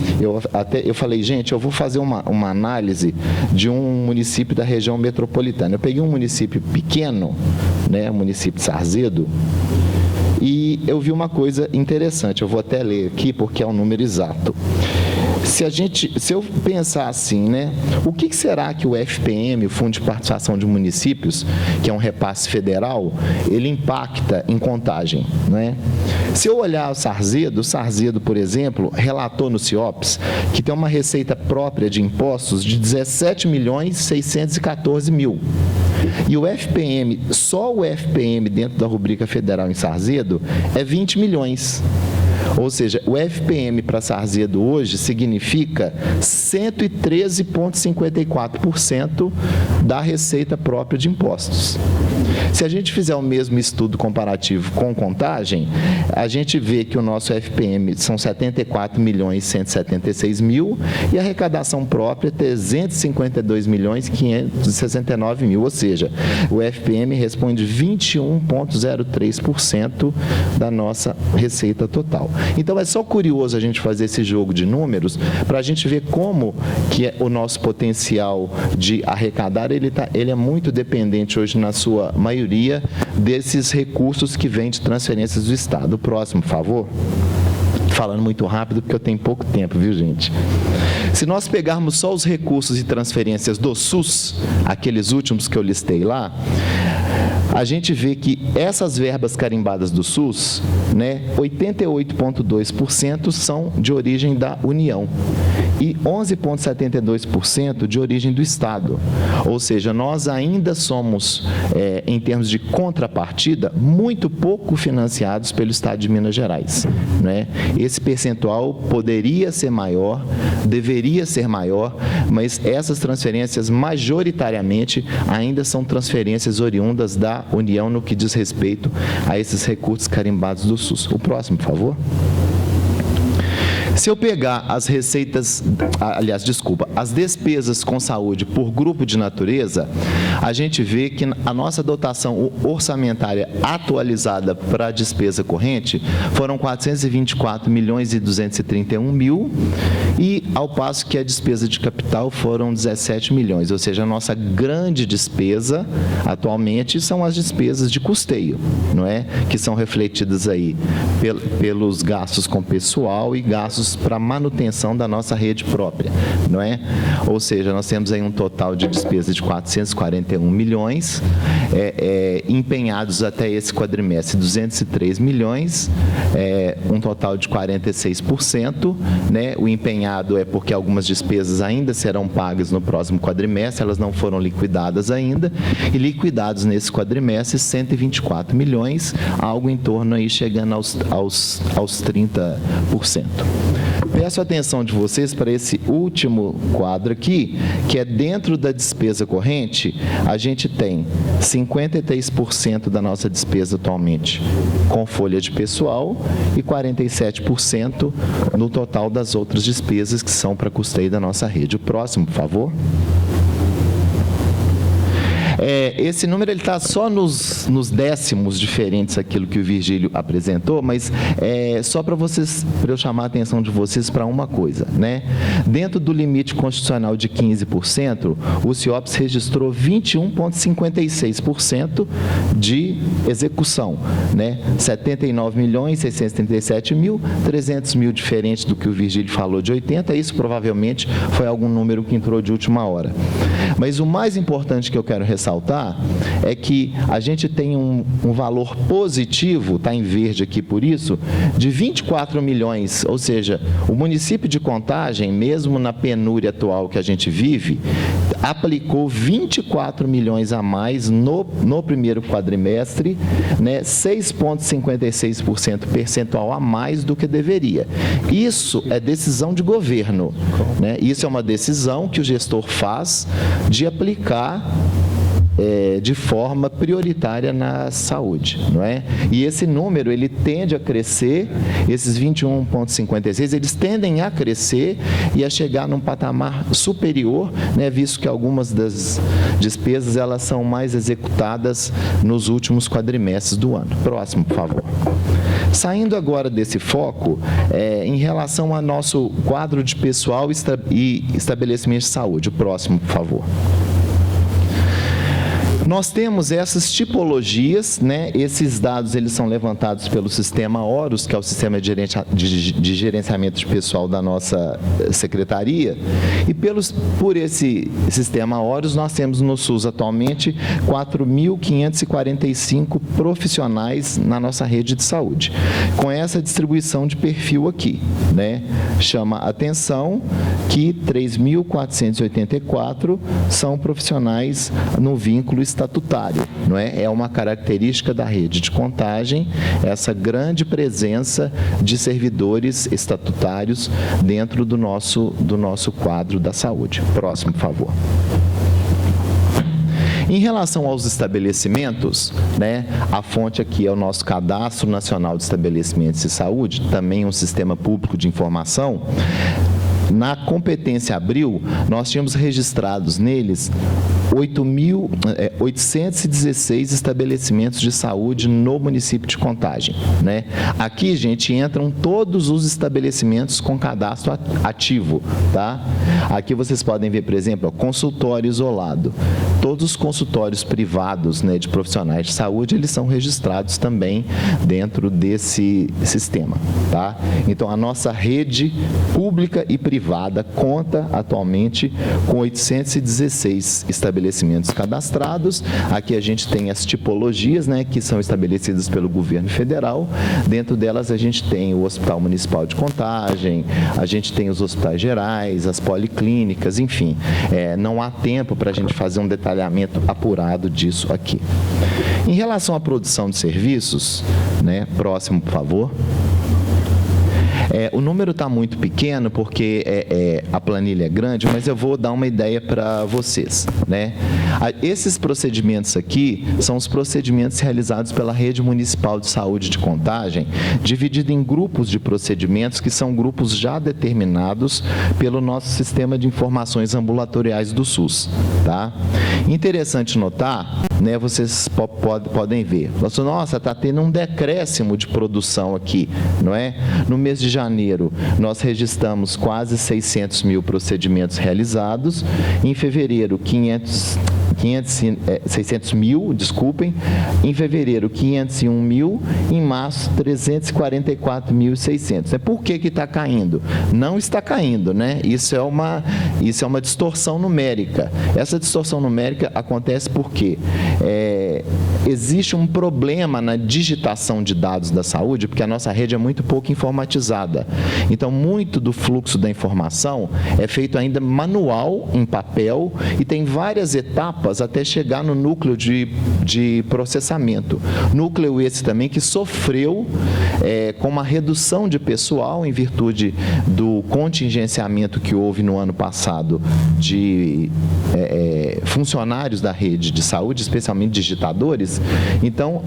eu falei, gente, eu vou fazer uma análise de um município da região metropolitana. Eu peguei um município pequeno, né, o município de Sarzedo, e eu vi uma coisa interessante, eu vou até ler aqui porque é um número exato. Se eu pensar assim, né, o que será que o FPM, o Fundo de Participação de Municípios, que é um repasse federal, ele impacta em contagem, né? Se eu olhar o Sarzedo, por exemplo, relatou no CIOPS que tem uma receita própria de impostos de 17.614.000. E o FPM, só o FPM dentro da rubrica federal em Sarzedo é 20 milhões. Ou seja, o FPM para Sarzedo hoje significa 113,54% da receita própria de impostos. Se a gente fizer o mesmo estudo comparativo com contagem, a gente vê que o nosso FPM são 74.176.000 e a arrecadação própria 352.569.000, ou seja, o FPM responde 21,03% da nossa receita total. Então, é só curioso a gente fazer esse jogo de números para a gente ver como que o nosso potencial de arrecadar, ele é muito dependente hoje, na sua maioria, desses recursos que vêm de transferências do Estado. O próximo, por favor. Falando muito rápido, porque eu tenho pouco tempo, viu, gente? Se nós pegarmos só os recursos e transferências do SUS, aqueles últimos que eu listei lá, a gente vê que essas verbas carimbadas do SUS, né, 88,2% são de origem da União e 11,72% de origem do Estado. Ou seja, nós ainda somos, em termos de contrapartida, muito pouco financiados pelo Estado de Minas Gerais, né? Esse percentual poderia ser maior, deveria ser maior, mas essas transferências majoritariamente ainda são transferências oriundas da União no que diz respeito a esses recursos carimbados do SUS. O próximo, por favor. Se eu pegar as receitas, as despesas com saúde por grupo de natureza, a gente vê que a nossa dotação orçamentária atualizada para a despesa corrente foram 424.231.000 e ao passo que a despesa de capital foram 17 milhões, ou seja, a nossa grande despesa atualmente são as despesas de custeio, não é? Que são refletidas aí pelos gastos com pessoal e gastos para manutenção da nossa rede própria, não é? Ou seja, nós temos aí um total de despesa de 441 milhões, empenhados até esse quadrimestre 203 milhões, um total de 46%, né? O empenhado é porque algumas despesas ainda serão pagas no próximo quadrimestre, elas não foram liquidadas ainda, e liquidados nesse quadrimestre 124 milhões, algo em torno aí chegando aos 30%. Peço a atenção de vocês para esse último quadro aqui, que é dentro da despesa corrente, a gente tem 53% da nossa despesa atualmente com folha de pessoal e 47% no total das outras despesas que são para custeio da nossa rede. O próximo, por favor. Esse número está só nos décimos diferentes aquilo que o Virgílio apresentou, mas só para eu chamar a atenção de vocês para uma coisa, né? Dentro do limite constitucional de 15%, o CIOPS registrou 21,56% de execução, né? 79.637.000, 300.000 diferente do que o Virgílio falou de 80, isso provavelmente foi algum número que entrou de última hora. Mas o mais importante que eu quero ressaltar é que a gente tem um valor positivo, está em verde aqui por isso, de 24 milhões, ou seja, o município de Contagem, mesmo na penúria atual que a gente vive, aplicou 24 milhões a mais no primeiro quadrimestre, né, 6,56% percentual a mais do que deveria. Isso é decisão de governo, né? Isso é uma decisão que o gestor faz de aplicar de forma prioritária na saúde, não é? E esse número, ele tende a crescer, esses 21,56, eles tendem a crescer e a chegar num patamar superior, né, visto que algumas das despesas, elas são mais executadas nos últimos quadrimestres do ano. Próximo, por favor. Saindo agora desse foco, em relação ao nosso quadro de pessoal e estabelecimento de saúde. O próximo, por favor. Nós temos essas tipologias, né? Esses dados, eles são levantados pelo sistema Horus, que é o sistema de gerenciamento de pessoal da nossa secretaria, e por esse sistema Horus, nós temos no SUS atualmente 4.545 profissionais na nossa rede de saúde. Com essa distribuição de perfil aqui, né? Chama a atenção que 3.484 são profissionais no vínculo estatutário, não é? É uma característica da rede de Contagem, essa grande presença de servidores estatutários dentro do nosso quadro da saúde. Próximo, por favor. Em relação aos estabelecimentos, né, a fonte aqui é o nosso Cadastro Nacional de Estabelecimentos de Saúde, também um sistema público de informação. Na competência abril, nós tínhamos registrados neles 816 estabelecimentos de saúde no município de Contagem, né? Aqui, gente, entram todos os estabelecimentos com cadastro ativo, tá? Aqui vocês podem ver, por exemplo, consultório isolado. Todos os consultórios privados, né, de profissionais de saúde, eles são registrados também dentro desse sistema, tá? Então, a nossa rede pública e privada conta atualmente com 816 estabelecimentos cadastrados. Aqui a gente tem as tipologias, né, que são estabelecidas pelo governo federal. Dentro delas a gente tem o Hospital Municipal de Contagem, a gente tem os hospitais gerais, as policlínicas, enfim. Não há tempo para a gente fazer um detalhamento apurado disso aqui. Em relação à produção de serviços, né, próximo, por favor. O número está muito pequeno porque a planilha é grande, mas eu vou dar uma ideia para vocês, né? Esses procedimentos aqui são os procedimentos realizados pela Rede Municipal de Saúde de Contagem, dividido em grupos de procedimentos que são grupos já determinados pelo nosso sistema de informações ambulatoriais do SUS, tá? Interessante notar, né, vocês podem ver, nossa, está tendo um decréscimo de produção aqui, não é? No mês de janeiro, nós registramos quase 600 mil procedimentos realizados. Em fevereiro, 600 mil, desculpem, em fevereiro 501 mil, em março 344.600. Por que está caindo? Não está caindo, né? Isso é uma distorção numérica. Essa distorção numérica acontece porque existe um problema na digitação de dados da saúde, porque a nossa rede é muito pouco informatizada. Então, muito do fluxo da informação é feito ainda manual, em papel, e tem várias etapas até chegar no núcleo de processamento. Núcleo esse também que sofreu com uma redução de pessoal em virtude do contingenciamento que houve no ano passado de funcionários da rede de saúde, especialmente digitadores. Então,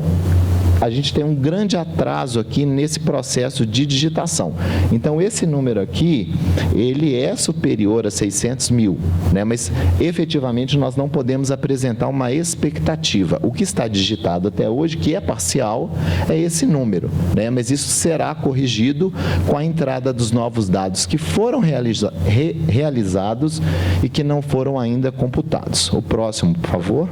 a gente tem um grande atraso aqui nesse processo de digitação. Então, esse número aqui, ele é superior a 600 mil, né? Mas, efetivamente, nós não podemos apresentar uma expectativa. O que está digitado até hoje, que é parcial, é esse número, né? Mas isso será corrigido com a entrada dos novos dados que foram realizados e que não foram ainda computados. O próximo, por favor.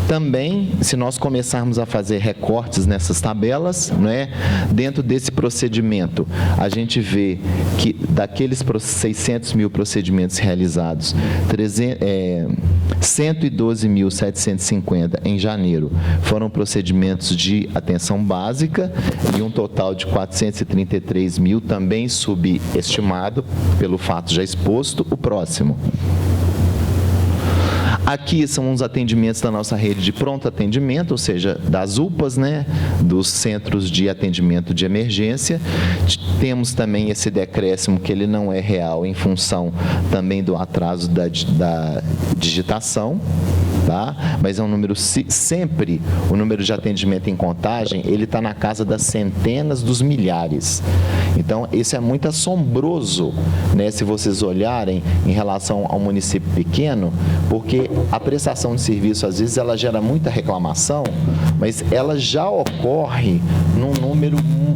Também, se nós começarmos a fazer recortes nessas tabelas, né, dentro desse procedimento, a gente vê que daqueles 600 mil procedimentos realizados, 112.750 em janeiro foram procedimentos de atenção básica e um total de 433 mil também subestimado pelo fato já exposto. O próximo. Aqui são os atendimentos da nossa rede de pronto atendimento, ou seja, das UPAs, né, dos centros de atendimento de emergência. Temos também esse decréscimo que ele não é real em função também do atraso da digitação. Tá? Mas é um número, sempre o número de atendimento em contagem, ele está na casa das centenas dos milhares. Então, isso é muito assombroso, né, se vocês olharem em relação ao município pequeno, porque a prestação de serviço, às vezes, ela gera muita reclamação, mas ela já ocorre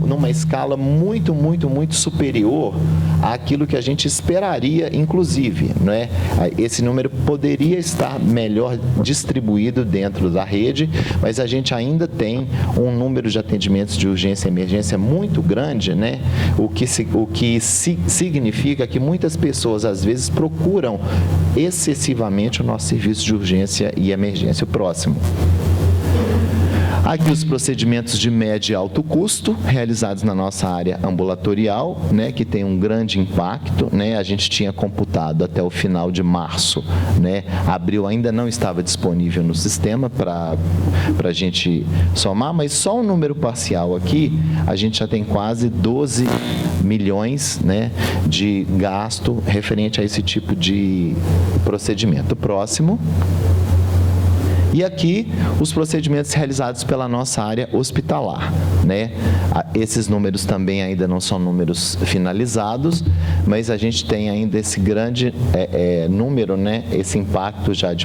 numa escala muito, muito, muito superior àquilo que a gente esperaria, inclusive, né? Esse número poderia estar melhor distribuído dentro da rede, mas a gente ainda tem um número de atendimentos de urgência e emergência muito grande, né? O que significa que muitas pessoas, às vezes, procuram excessivamente o nosso serviço de urgência e emergência. O próximo. Aqui os procedimentos de médio e alto custo, realizados na nossa área ambulatorial, né, que tem um grande impacto, né? A gente tinha computado até o final de março, né? Abril ainda não estava disponível no sistema para a gente somar, mas só um número parcial aqui, a gente já tem quase 12 milhões, né, de gasto referente a esse tipo de procedimento. Próximo. E aqui, os procedimentos realizados pela nossa área hospitalar, né? Esses números também ainda não são números finalizados, mas a gente tem ainda esse grande número, né? Esse impacto já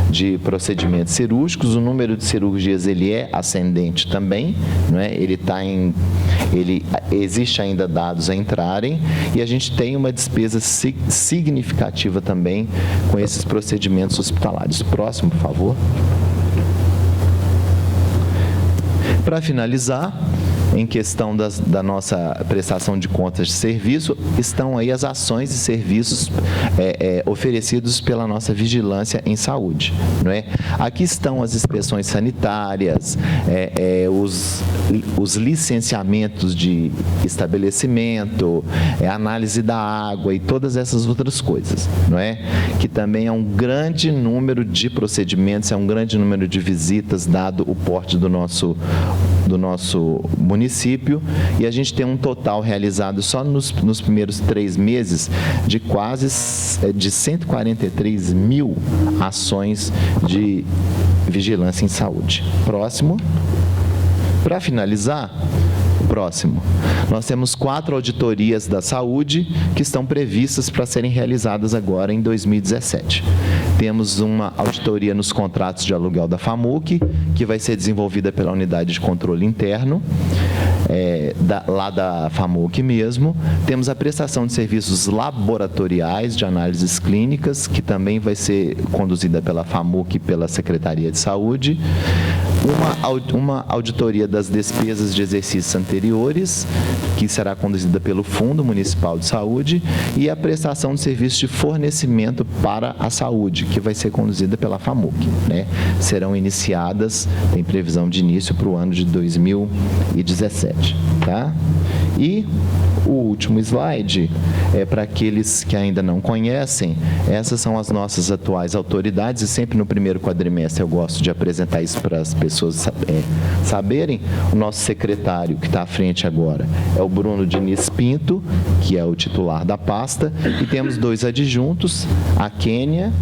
de procedimentos cirúrgicos. O número de cirurgias, ele é ascendente também, não é? Existe ainda dados a entrarem e a gente tem uma despesa significativa também com esses procedimentos hospitalares. Próximo, por favor. Para finalizar, em questão da nossa prestação de contas de serviço, estão aí as ações e serviços oferecidos pela nossa vigilância em saúde, não é? Aqui estão as inspeções sanitárias, os licenciamentos de estabelecimento, análise da água e todas essas outras coisas, não é? Que também é um grande número de procedimentos, é um grande número de visitas, dado o porte do nosso município, e a gente tem um total realizado só nos primeiros 3 meses de quase 143 mil ações de vigilância em saúde. Próximo. Para finalizar, próximo. Nós temos 4 auditorias da saúde que estão previstas para serem realizadas agora em 2017. Temos uma auditoria nos contratos de aluguel da FAMUC, que vai ser desenvolvida pela Unidade de Controle Interno. lá da FAMUC mesmo. Temos a prestação de serviços laboratoriais de análises clínicas, que também vai ser conduzida pela FAMUC e pela Secretaria de Saúde. Uma auditoria das despesas de exercícios anteriores, que será conduzida pelo Fundo Municipal de Saúde, e a prestação de serviços de fornecimento para a saúde, que vai ser conduzida pela FAMUC, né? Serão iniciadas, tem previsão de início para o ano de 2017, tá? E o último slide é para aqueles que ainda não conhecem. Essas são as nossas atuais autoridades, e sempre no primeiro quadrimestre eu gosto de apresentar isso para as pessoas saberem. O nosso secretário que está à frente agora é o Bruno Diniz Pinto, que é o titular da pasta, e temos 2 adjuntos, a Kênia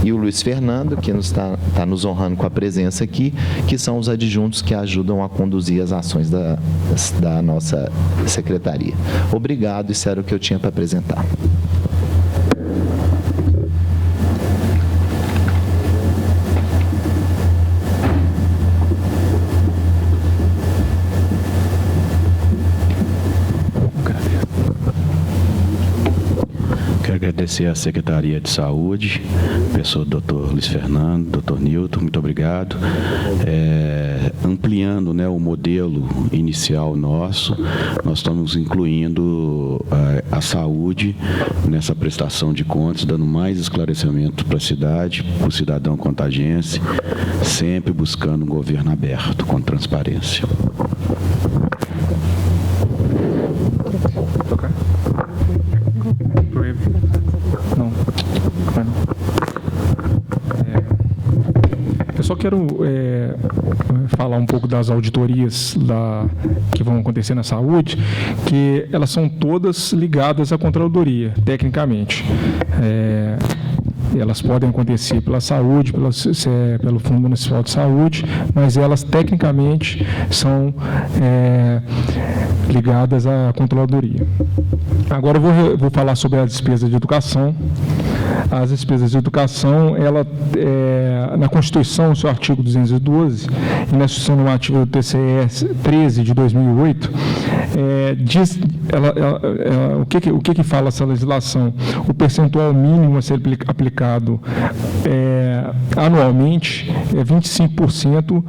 e o Luiz Fernando, que está nos honrando com a presença aqui, que são os adjuntos que ajudam a conduzir as ações da nossa secretaria. Obrigado, isso era o que eu tinha para apresentar. Agradecer à Secretaria de Saúde, pessoa do Dr. Luiz Fernando, Dr. Nilton, muito obrigado. Ampliando, né, o modelo inicial nosso, nós estamos incluindo a saúde nessa prestação de contas, dando mais esclarecimento para a cidade, para o cidadão contagiense, sempre buscando um governo aberto, com transparência. Eu só quero falar um pouco das auditorias que vão acontecer na saúde, que elas são todas ligadas à controladoria, tecnicamente. Elas podem acontecer pela saúde, pelo Fundo Municipal de Saúde, mas elas, tecnicamente, são ligadas à controladoria. Agora eu vou falar sobre a despesa de educação. As despesas de educação, na Constituição, no seu artigo 212, e na Instituição Normativa do TCE 13 de 2008, diz o que fala essa legislação? O percentual mínimo a ser aplicado anualmente é 25%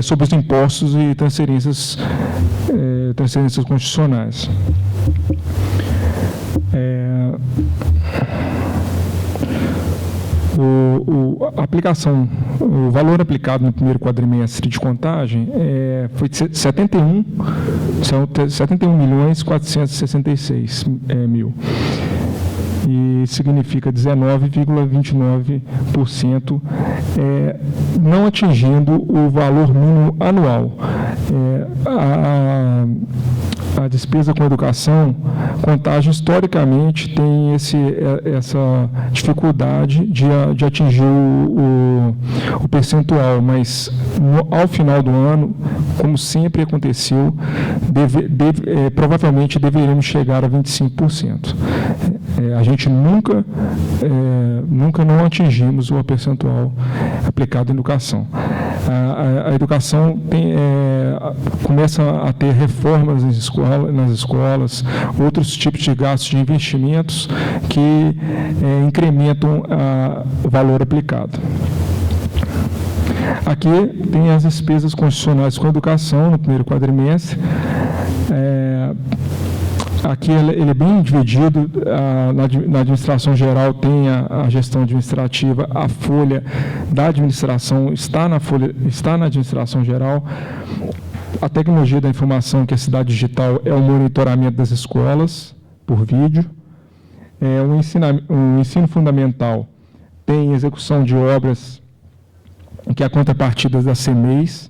sobre os impostos e transferências constitucionais. O valor aplicado no primeiro quadrimestre de contagem foi de 71.466.000. E significa 19,29%, não atingindo o valor mínimo anual. A despesa com educação, contagem, historicamente, tem essa dificuldade de atingir o percentual, mas ao final do ano, como sempre aconteceu, provavelmente deveremos chegar a 25%. A gente nunca não atingimos o percentual aplicado à educação. A educação começa a ter reformas nas escolas, outros tipos de gastos de investimentos que incrementam o valor aplicado. Aqui tem as despesas constitucionais com a educação no primeiro quadrimestre. Aqui ele é bem dividido. Na administração geral tem a gestão administrativa, a folha da administração está na administração geral. A tecnologia da informação, que é a cidade digital, é o monitoramento das escolas por vídeo. O ensino fundamental tem execução de obras, que é a contrapartida da CEMEIS.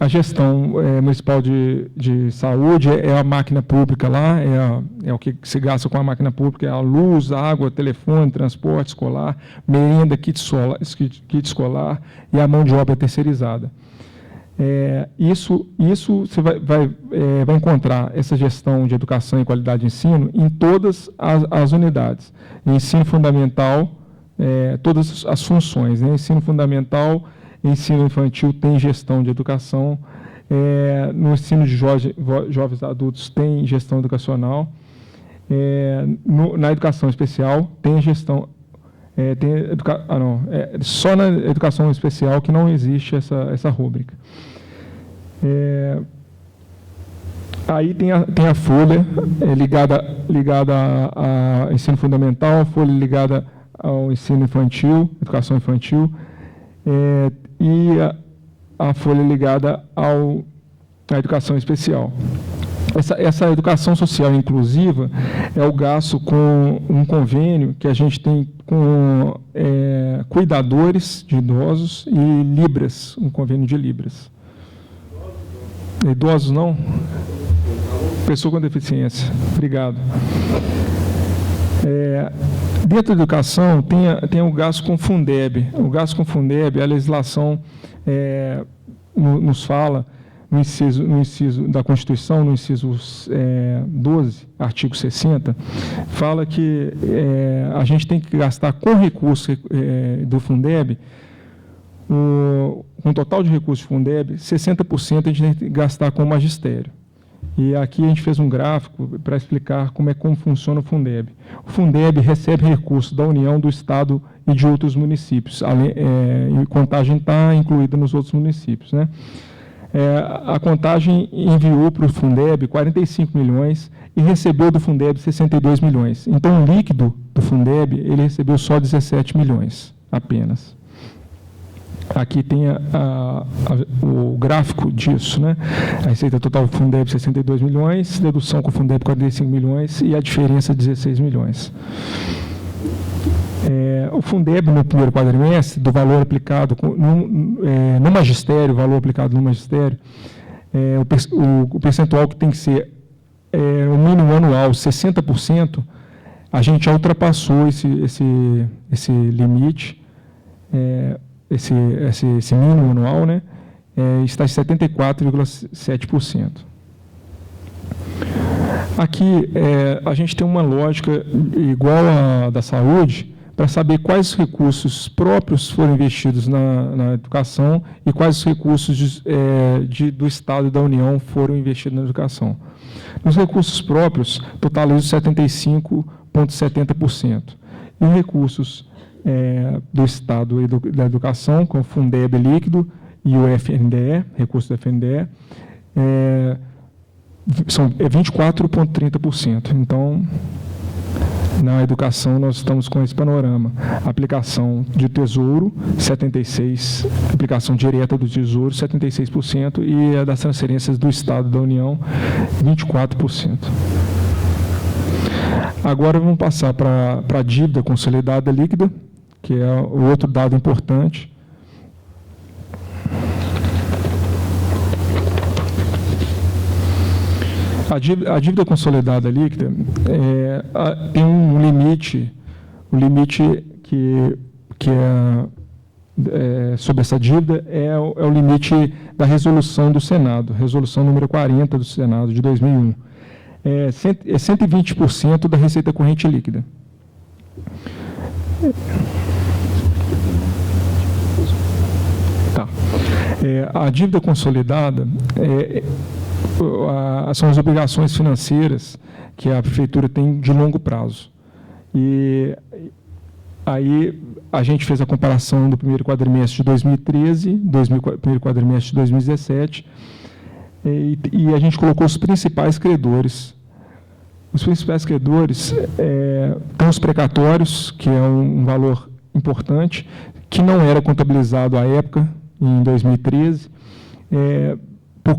A gestão municipal de saúde é a máquina pública lá, é o que se gasta com a máquina pública, é a luz, água, telefone, transporte escolar, merenda, kit escolar e a mão de obra terceirizada. Isso você vai encontrar essa gestão de educação e qualidade de ensino em todas as unidades. Ensino fundamental, todas as funções, né? Ensino fundamental, ensino infantil tem gestão de educação No ensino de jovens adultos tem gestão educacional. Na educação especial tem gestão... só na educação especial que não existe essa rúbrica. Aí tem a folha ligada a ensino fundamental, a folha ligada ao ensino infantil, educação infantil, e a folha ligada à educação especial. Essa educação social inclusiva é o gasto com um convênio que a gente tem com cuidadores de idosos e Libras, um convênio de Libras. Idosos não? Pessoa com deficiência. Obrigado. Dentro da educação, tem o gasto com Fundeb. O gasto com Fundeb, a legislação nos fala, no inciso da Constituição, no inciso 12, artigo 60, fala que a gente tem que gastar com recurso do Fundeb, com total de recursos de Fundeb, 60% a gente tem que gastar com o magistério. E aqui a gente fez um gráfico para explicar como funciona o Fundeb. O Fundeb recebe recursos da União, do Estado e de outros municípios. E Contagem está incluída nos outros municípios, né? A Contagem enviou para o Fundeb 45 milhões e recebeu do Fundeb 62 milhões. Então, o líquido do Fundeb, ele recebeu só 17 milhões apenas. Aqui tem o gráfico disso, né? A receita total do Fundeb 62 milhões, dedução com o Fundeb 45 milhões e a diferença 16 milhões. O Fundeb, no primeiro quadrimestre, do valor aplicado no magistério, o valor aplicado no magistério, o percentual que tem que ser o mínimo anual, 60%, a gente já ultrapassou esse limite, esse mínimo anual, né? Está em 74,7%. Aqui, a gente tem uma lógica igual à da saúde, para saber quais recursos próprios foram investidos na educação e quais recursos do Estado e da União foram investidos na educação. Os recursos próprios totalizam 75,70%. E os recursos do Estado e da educação, com o Fundeb líquido e o FNDE, recurso do FNDE, são 24,30%. Então, na educação, nós estamos com esse panorama. Aplicação de Tesouro, 76%, aplicação direta do Tesouro, 76%, e a das transferências do Estado e da União, 24%. Agora, vamos passar para a dívida consolidada líquida, que é o outro dado importante. A dívida consolidada líquida tem um limite, o limite que sobre essa dívida é o limite da resolução do Senado, resolução número 40 do Senado, de 2001. É 120% da receita corrente líquida. Tá. A dívida consolidada são as obrigações financeiras que a prefeitura tem de longo prazo. E aí a gente fez a comparação do primeiro quadrimestre de 2013, primeiro quadrimestre de 2017, e a gente colocou os principais credores. Os principais credores estão os precatórios, que é um valor importante, que não era contabilizado à época, em 2013, por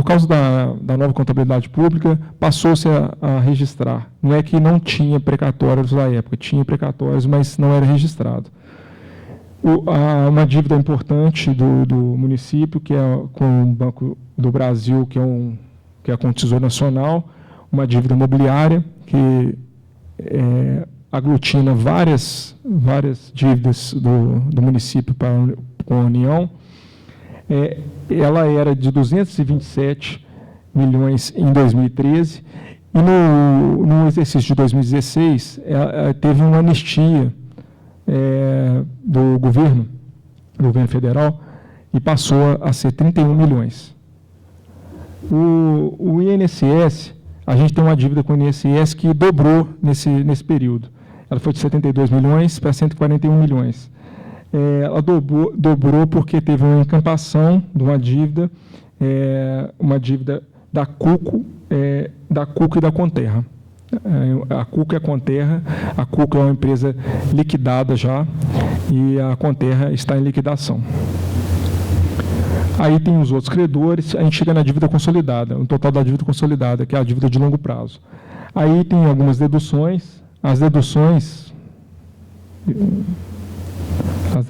causa da nova contabilidade pública, passou-se a registrar. Não é que não tinha precatórios na época, tinha precatórios, mas não era registrado. Uma dívida importante do município, que é com o Banco do Brasil, que é com o Tesouro Nacional, uma dívida imobiliária, que aglutina várias dívidas do município com a União. Ela era de 227 milhões em 2013, e no exercício de 2016, teve uma anistia do governo federal, e passou a ser 31 milhões. O INSS, a gente tem uma dívida com o INSS que dobrou nesse período. Ela foi de 72 milhões para 141 milhões. Ela dobrou porque teve uma encampação de uma dívida da CUCO e da Conterra. A CUCO e a Conterra, a CUCO é uma empresa liquidada já e a Conterra está em liquidação. Aí tem os outros credores, a gente chega na dívida consolidada, o total da dívida consolidada, que é a dívida de longo prazo. Aí tem algumas deduções, as deduções as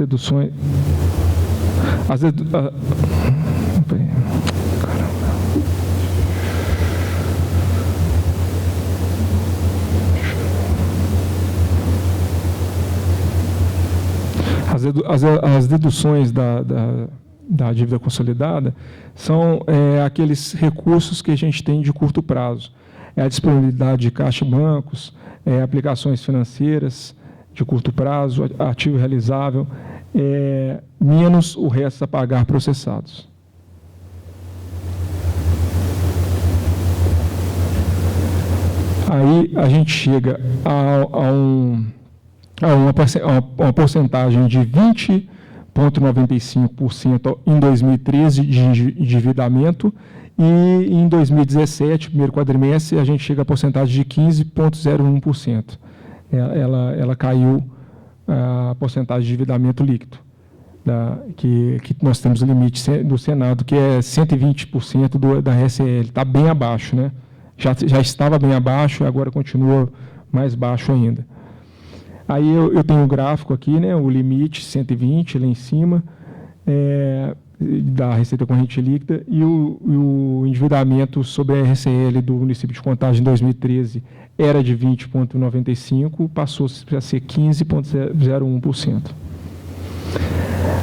deduções da dívida consolidada são aqueles recursos que a gente tem de curto prazo. É a disponibilidade de caixa e bancos, aplicações financeiras de curto prazo, ativo realizável, menos o resto a pagar processados. Aí a gente chega a uma porcentagem de 20,95% em 2013 de endividamento e em 2017, primeiro quadrimestre, a gente chega a porcentagem de 15,01%. Ela caiu a porcentagem de endividamento líquido, que nós temos o limite do Senado, que é 120% da RCL. Está bem abaixo, né? Já estava bem abaixo, agora continua mais baixo ainda. Aí eu tenho um gráfico aqui, né, o limite 120 lá em cima, da receita corrente líquida, e o endividamento sobre a RCL do município de Contagem em 2013 era de 20,95%, passou a ser 15,01%.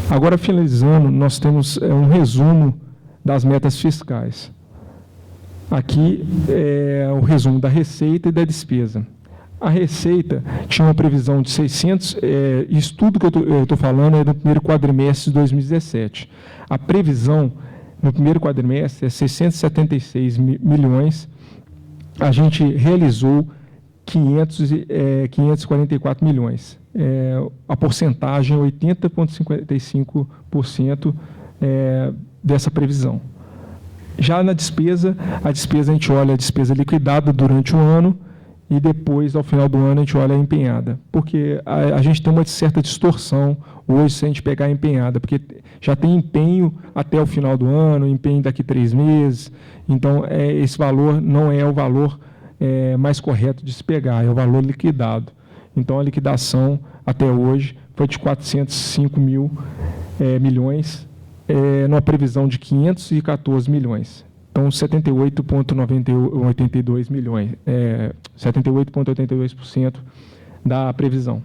Agora, finalizando, nós temos um resumo das metas fiscais. Aqui é o resumo da receita e da despesa. A receita tinha uma previsão de 600, isso tudo que eu estou falando é no primeiro quadrimestre de 2017. A previsão no primeiro quadrimestre é 676 milhões, a gente realizou 544 milhões. A porcentagem é 80,55% dessa previsão. Já na despesa, a gente olha a despesa liquidada durante o ano, e depois, ao final do ano, a gente olha a empenhada. Porque a gente tem uma certa distorção hoje, se a gente pegar a empenhada, porque já tem empenho até o final do ano, empenho daqui 3 meses, então esse valor não é o valor mais correto de se pegar, é o valor liquidado. Então, a liquidação, até hoje, foi de 405 milhões, numa previsão de 514 milhões. Então, 78,82 milhões, 78,82% da previsão.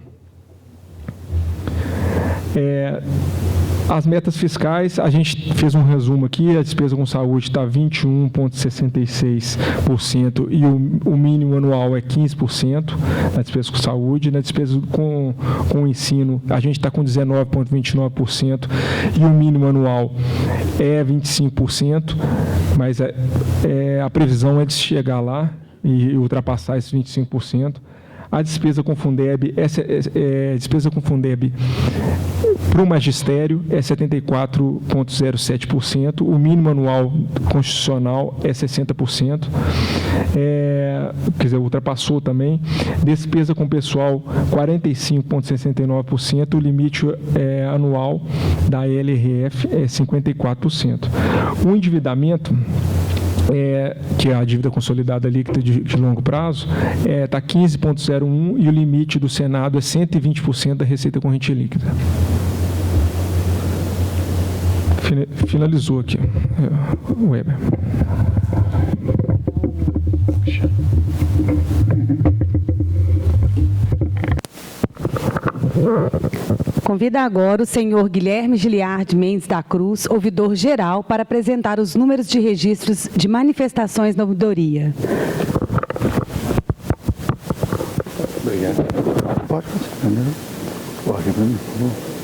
As metas fiscais, a gente fez um resumo aqui, a despesa com saúde está 21,66% e o mínimo anual é 15% na despesa com saúde. Na despesa com o ensino, a gente está com 19,29% e o mínimo anual é 25%, mas a previsão é de chegar lá e ultrapassar esses 25%. A despesa com Fundeb, despesa com Fundeb para o magistério é 74,07%, o mínimo anual constitucional é 60%, quer dizer, ultrapassou também. Despesa com pessoal, 45,69%, o limite anual da LRF é 54%. O endividamento, que é a dívida consolidada líquida de longo prazo, está 15,01% e o limite do Senado é 120% da receita corrente líquida. Finalizou aqui, o Weber. Convido agora o senhor Guilherme Giliard Mendes da Cruz, ouvidor geral, para apresentar os números de registros de manifestações na ouvidoria. Obrigado. Pode continuar, né? Pode, por favor.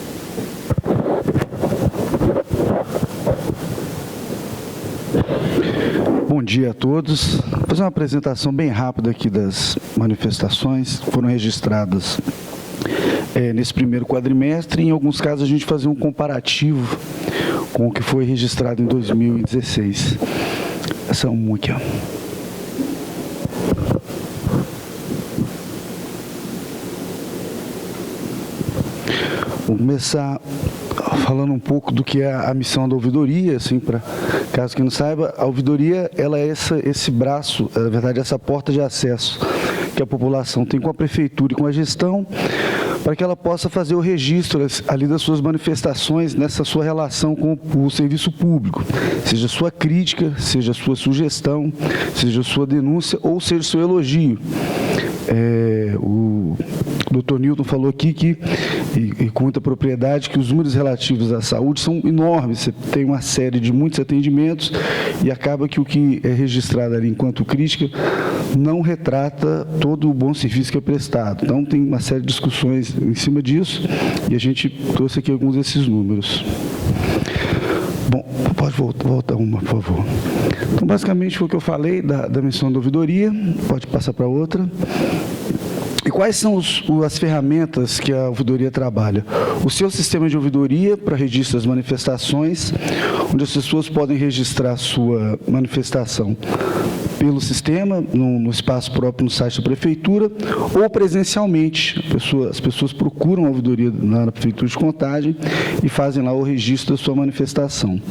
Bom dia a todos. Vou fazer uma apresentação bem rápida aqui das manifestações que foram registradas nesse primeiro quadrimestre. Em alguns casos, a gente fazer um comparativo com o que foi registrado em 2016. Essa é uma aqui, ó. Vou começar falando um pouco do que é a missão da ouvidoria, assim, para caso quem não saiba, a ouvidoria ela é esse braço, na verdade, essa porta de acesso que a população tem com a prefeitura e com a gestão, para que ela possa fazer o registro ali das suas manifestações nessa sua relação com o serviço público, seja sua crítica, seja sua sugestão, seja sua denúncia ou seja seu elogio. O Dr. Newton falou aqui que, e com muita propriedade, que os números relativos à saúde são enormes. Você tem uma série de muitos atendimentos e acaba que o que é registrado ali enquanto crítica não retrata todo o bom serviço que é prestado. Então, tem uma série de discussões em cima disso e a gente trouxe aqui alguns desses números. Bom, pode voltar uma, por favor. Então, basicamente, foi o que eu falei da missão da ouvidoria. Pode passar para outra. E quais são as ferramentas que a ouvidoria trabalha? O seu sistema de ouvidoria para registro das manifestações, onde as pessoas podem registrar a sua manifestação pelo sistema, no espaço próprio no site da prefeitura, ou presencialmente. As pessoas procuram a ouvidoria na prefeitura de Contagem e fazem lá o registro da sua manifestação.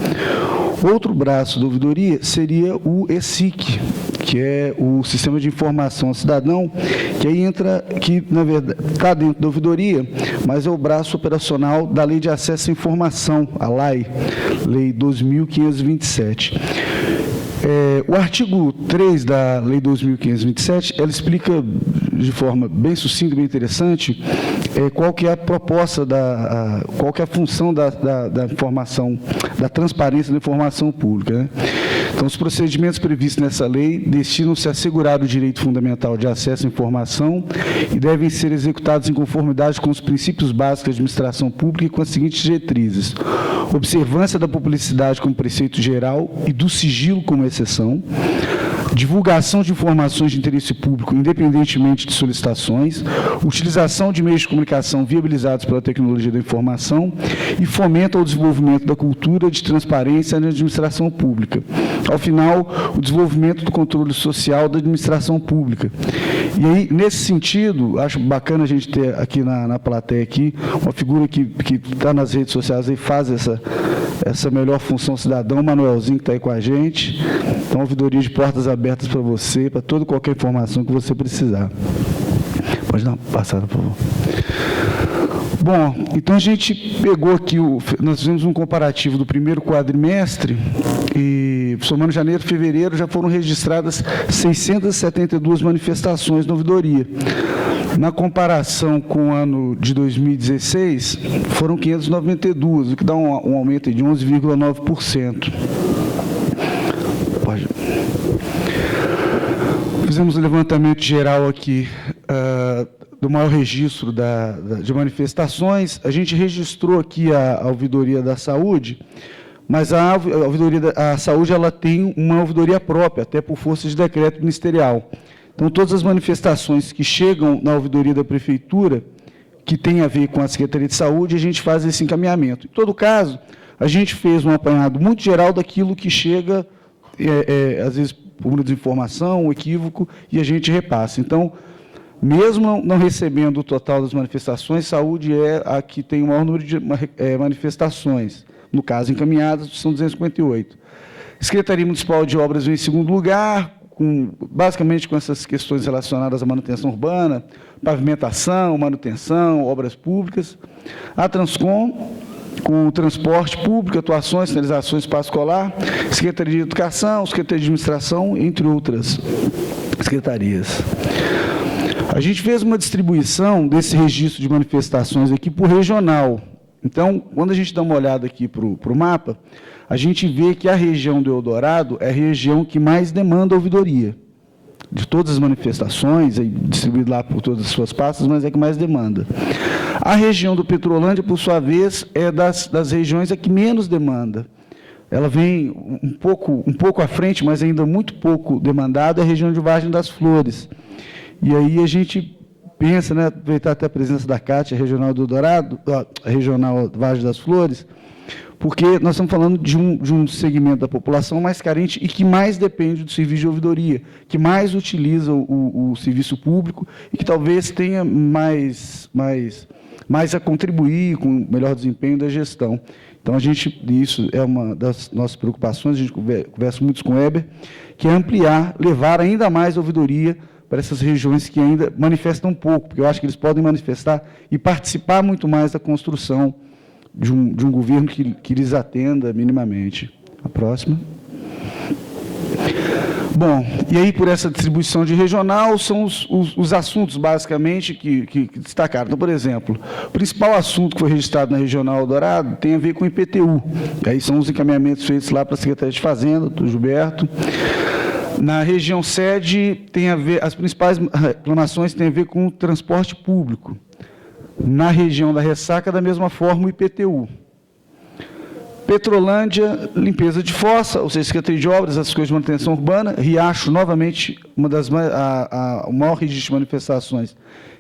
Outro braço da ouvidoria seria o ESIC, que é o Sistema de Informação ao Cidadão, que aí entra, que na verdade está dentro da ouvidoria, mas é o braço operacional da Lei de Acesso à Informação, a LAI, Lei 2.527. O artigo 3 da Lei 2.527, ela explica de forma bem sucinta e bem interessante qual que é a proposta, qual que é a função da informação, da transparência da informação pública, né? Então, os procedimentos previstos nessa lei destinam-se a assegurar o direito fundamental de acesso à informação e devem ser executados em conformidade com os princípios básicos da administração pública e com as seguintes diretrizes: observância da publicidade como preceito geral e do sigilo como exceção, divulgação de informações de interesse público, independentemente de solicitações, utilização de meios de comunicação viabilizados pela tecnologia da informação e fomento ao desenvolvimento da cultura de transparência na administração pública. Ao final, o desenvolvimento do controle social da administração pública. E aí, nesse sentido, acho bacana a gente ter aqui na plateia aqui, uma figura que está nas redes sociais e faz essa melhor função cidadão, Manuelzinho, que está aí com a gente. Então, ouvidoria de portas abertas para você, para toda e qualquer informação que você precisar. Pode dar uma passada, por favor. Bom, então a gente pegou aqui, nós fizemos um comparativo do primeiro quadrimestre e, somando janeiro e fevereiro, já foram registradas 672 manifestações na ouvidoria. Na comparação com o ano de 2016, foram 592, o que dá um aumento de 11,9%. Fizemos um levantamento geral aqui do maior registro de manifestações. A gente registrou aqui a ouvidoria da saúde, mas a ouvidoria da saúde ela tem uma ouvidoria própria, até por força de decreto ministerial. Então, todas as manifestações que chegam na ouvidoria da prefeitura, que tem a ver com a Secretaria de Saúde, a gente faz esse encaminhamento. Em todo caso, a gente fez um apanhado muito geral daquilo que chega, às vezes, por uma desinformação, um equívoco, e a gente repassa. Então, mesmo não recebendo o total das manifestações, saúde é a que tem o maior número de manifestações. No caso, encaminhadas, são 258. Secretaria Municipal de Obras vem em segundo lugar, basicamente com essas questões relacionadas à manutenção urbana, pavimentação, manutenção, obras públicas. A Transcom, com o transporte público, atuações, sinalização, espaço escolar, Secretaria de Educação, Secretaria de Administração, entre outras secretarias. A gente fez uma distribuição desse registro de manifestações aqui por regional. Então, quando a gente dá uma olhada aqui para o mapa, a gente vê que a região do Eldorado é a região que mais demanda ouvidoria. De todas as manifestações, distribuído lá por todas as suas pastas, mas é que mais demanda. A região do Petrolândia, por sua vez, é das regiões a que menos demanda. ela vem um pouco à frente, mas ainda muito pouco demandado, é a região de Vargem das Flores. E aí a gente pensa, né, aproveitar até a presença da Cátia, regional do Dourado, a regional Vargem das Flores, porque nós estamos falando de um segmento da população mais carente e que mais depende do serviço de ouvidoria, que mais utiliza o serviço público e que talvez tenha mais a contribuir com o melhor desempenho da gestão. Então, isso é uma das nossas preocupações, a gente conversa muito com o Weber, que é ampliar, levar ainda mais a ouvidoria para essas regiões que ainda manifestam pouco, porque eu acho que eles podem manifestar e participar muito mais da construção de um governo que lhes atenda minimamente. A próxima. Bom, e aí, por essa distribuição de regional, são os assuntos, basicamente, que destacaram. Então, por exemplo, o principal assunto que foi registrado na Regional Dourado tem a ver com o IPTU. E aí são os encaminhamentos feitos lá para a Secretaria de Fazenda, do Gilberto. Na região sede, as principais reclamações têm a ver com o transporte público. Na região da Ressaca, da mesma forma, o IPTU. Petrolândia, limpeza de fossa, ou seja, Secretaria de Obras, as coisas de manutenção urbana. Riacho, novamente, o maior registro de manifestações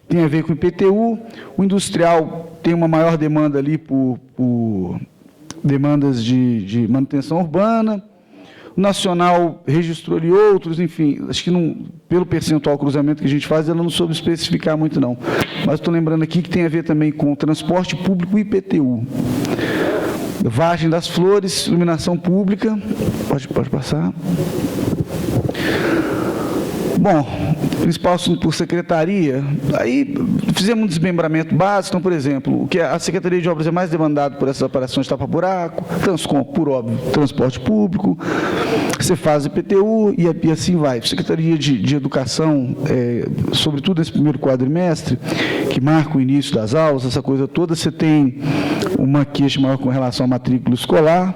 tem a ver com o IPTU. O industrial tem uma maior demanda ali por demandas de manutenção urbana. O nacional registrou ali outros, enfim, acho que não, pelo percentual cruzamento que a gente faz, ela não soube especificar muito, não. Mas estou lembrando aqui que tem a ver também com o transporte público e IPTU. Vargem das Flores, iluminação pública. Pode passar. Bom, principal assunto por secretaria, aí fizemos um desmembramento básico. Então, por exemplo, o que a Secretaria de Obras é mais demandado por essas operações de tapa-buraco, Transcom, por óbvio, transporte público, Cefaz IPTU e assim vai. Secretaria de Educação, sobretudo nesse primeiro quadrimestre, que marca o início das aulas, essa coisa toda, você tem uma queixa maior com relação à matrícula escolar,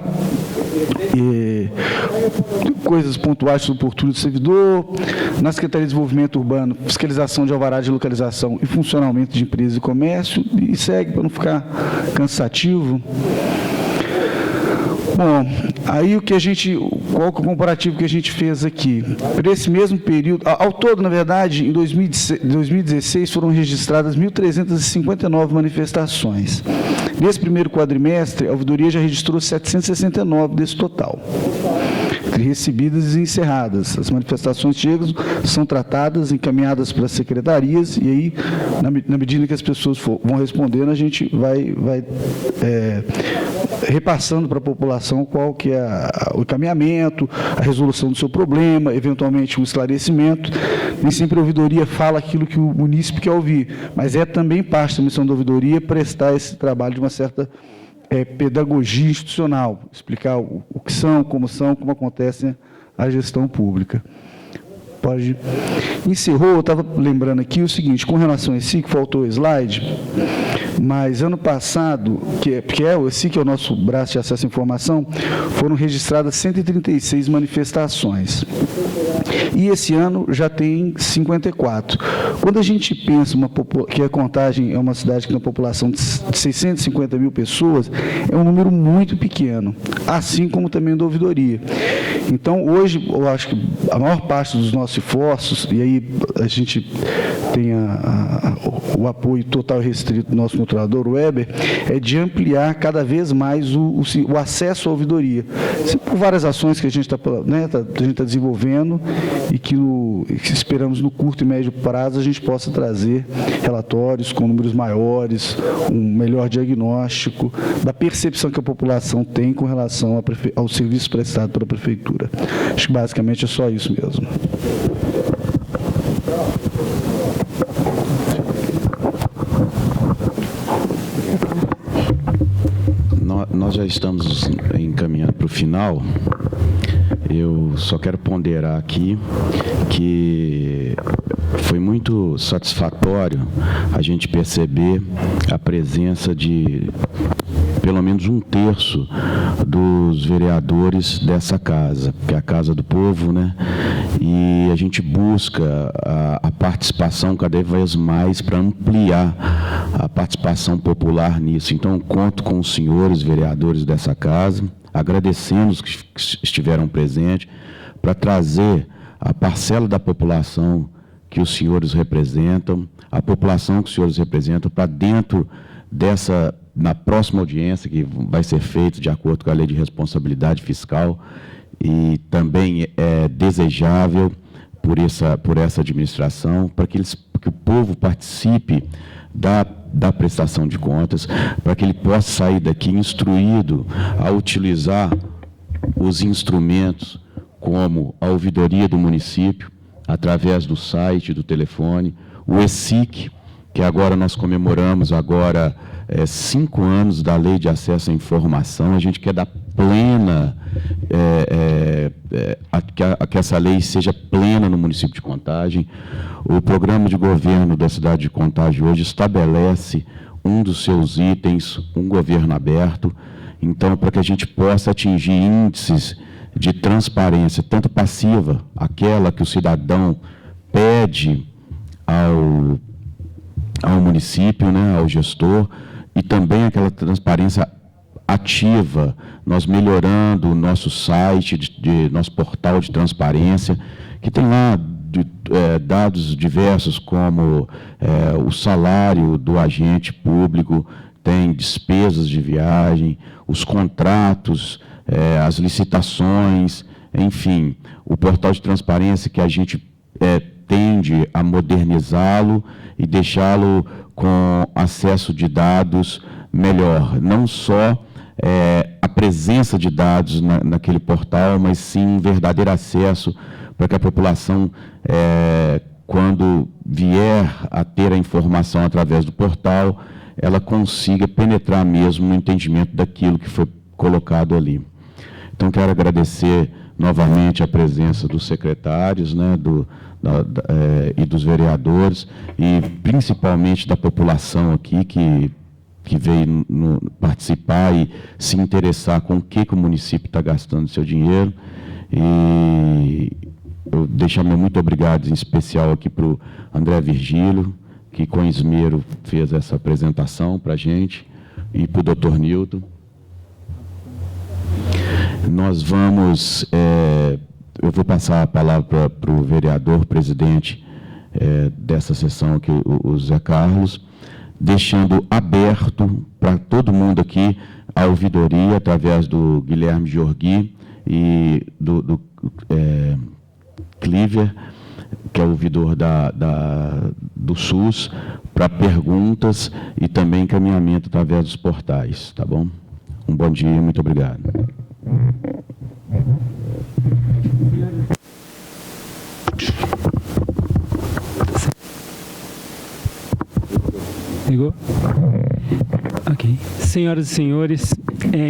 coisas pontuais sobre oportuno do servidor, na Secretaria de Desenvolvimento Urbano, fiscalização de alvará de localização e funcionamento de empresas e comércio, e segue para não ficar cansativo. Bom, aí qual que é o comparativo que a gente fez aqui? Para esse mesmo período, ao todo, na verdade, em 2016 foram registradas 1.359 manifestações. Nesse primeiro quadrimestre, a ouvidoria já registrou 769 desse total, recebidas e encerradas. As manifestações chegam, são tratadas, encaminhadas para as secretarias, e aí, na medida que as pessoas vão respondendo, a gente vai repassando para a população qual que é o encaminhamento, a resolução do seu problema, eventualmente um esclarecimento. Nem sempre a ouvidoria fala aquilo que o munícipe quer ouvir, mas é também parte da missão da ouvidoria prestar esse trabalho de uma certa pedagogia institucional, explicar o que são, como acontece a gestão pública. Pode. Encerrou, eu estava lembrando aqui o seguinte, com relação a esse que faltou o slide, mas ano passado, esse que é o nosso braço de acesso à informação, foram registradas 136 manifestações. E esse ano já tem 54. Quando a gente pensa que a Contagem é uma cidade que tem uma população de 650 mil pessoas, é um número muito pequeno, assim como também da ouvidoria. Então, hoje, eu acho que a maior parte dos nossos esforços, e aí a gente tem o apoio total e restrito do nosso controlador, o Weber, é de ampliar cada vez mais o acesso à ouvidoria. Por várias ações que a gente está desenvolvendo e que esperamos no curto e médio prazo a gente possa trazer relatórios com números maiores, um melhor diagnóstico da percepção que a população tem com relação ao serviço prestado pela Prefeitura. Acho que basicamente é só isso mesmo. Nós já estamos encaminhando para o final. Eu só quero ponderar aqui que foi muito satisfatório a gente perceber a presença de pelo menos 1/3 dos vereadores dessa casa, que é a Casa do Povo, né? E a gente busca a participação cada vez mais para ampliar a participação popular nisso. Então, conto com os senhores vereadores dessa casa, agradecendo os que estiveram presentes, para trazer a parcela da população que os senhores representam, a população que os senhores representam, para dentro na próxima audiência, que vai ser feita de acordo com a Lei de Responsabilidade Fiscal, e também é desejável por essa administração, para que o povo participe da prestação de contas, para que ele possa sair daqui instruído a utilizar os instrumentos como a ouvidoria do município, através do site, do telefone, o ESIC, que agora nós comemoramos 5 anos da Lei de Acesso à Informação. A gente quer dar plena, que essa lei seja plena no município de Contagem. O programa de governo da cidade de Contagem hoje estabelece um dos seus itens, um governo aberto. Então, para que a gente possa atingir índices de transparência, tanto passiva, aquela que o cidadão pede ao município, né, ao gestor, e também aquela transparência ativa, nós melhorando o nosso site, nosso portal de transparência, que tem lá dados diversos, como o salário do agente público, tem despesas de viagem, os contratos, as licitações, enfim, o portal de transparência que a gente tende a modernizá-lo e deixá-lo com acesso de dados melhor. Não só a presença de dados naquele portal, mas sim um verdadeiro acesso para que a população, quando vier a ter a informação através do portal, ela consiga penetrar mesmo no entendimento daquilo que foi colocado ali. Então, quero agradecer novamente a presença dos secretários, né, e dos vereadores, e principalmente da população aqui que veio participar e se interessar com o que o município está gastando seu dinheiro. E eu deixo meu muito obrigado em especial aqui para o André Virgílio, que com esmero fez essa apresentação para a gente, e para o doutor Nilton. Nós vamos, eu vou passar a palavra para o vereador presidente dessa sessão aqui, o Zé Carlos, deixando aberto para todo mundo aqui a ouvidoria através do Guilherme Jorgui e do Clíver, que é o ouvidor do SUS, para perguntas e também encaminhamento através dos portais, tá bom? Um bom dia e muito obrigado. Ligou? Ok. Senhoras e senhores,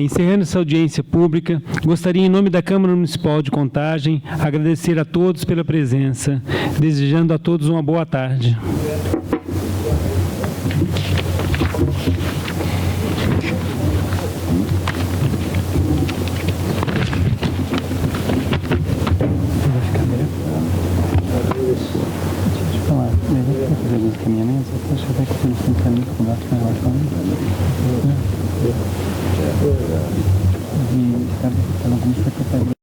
encerrando essa audiência pública, gostaria, em nome da Câmara Municipal de Contagem, agradecer a todos pela presença, desejando a todos uma boa tarde. Encaminhamentos, eu acho até que tem um caminho com dados com relação a isso. E está alguma secretaria.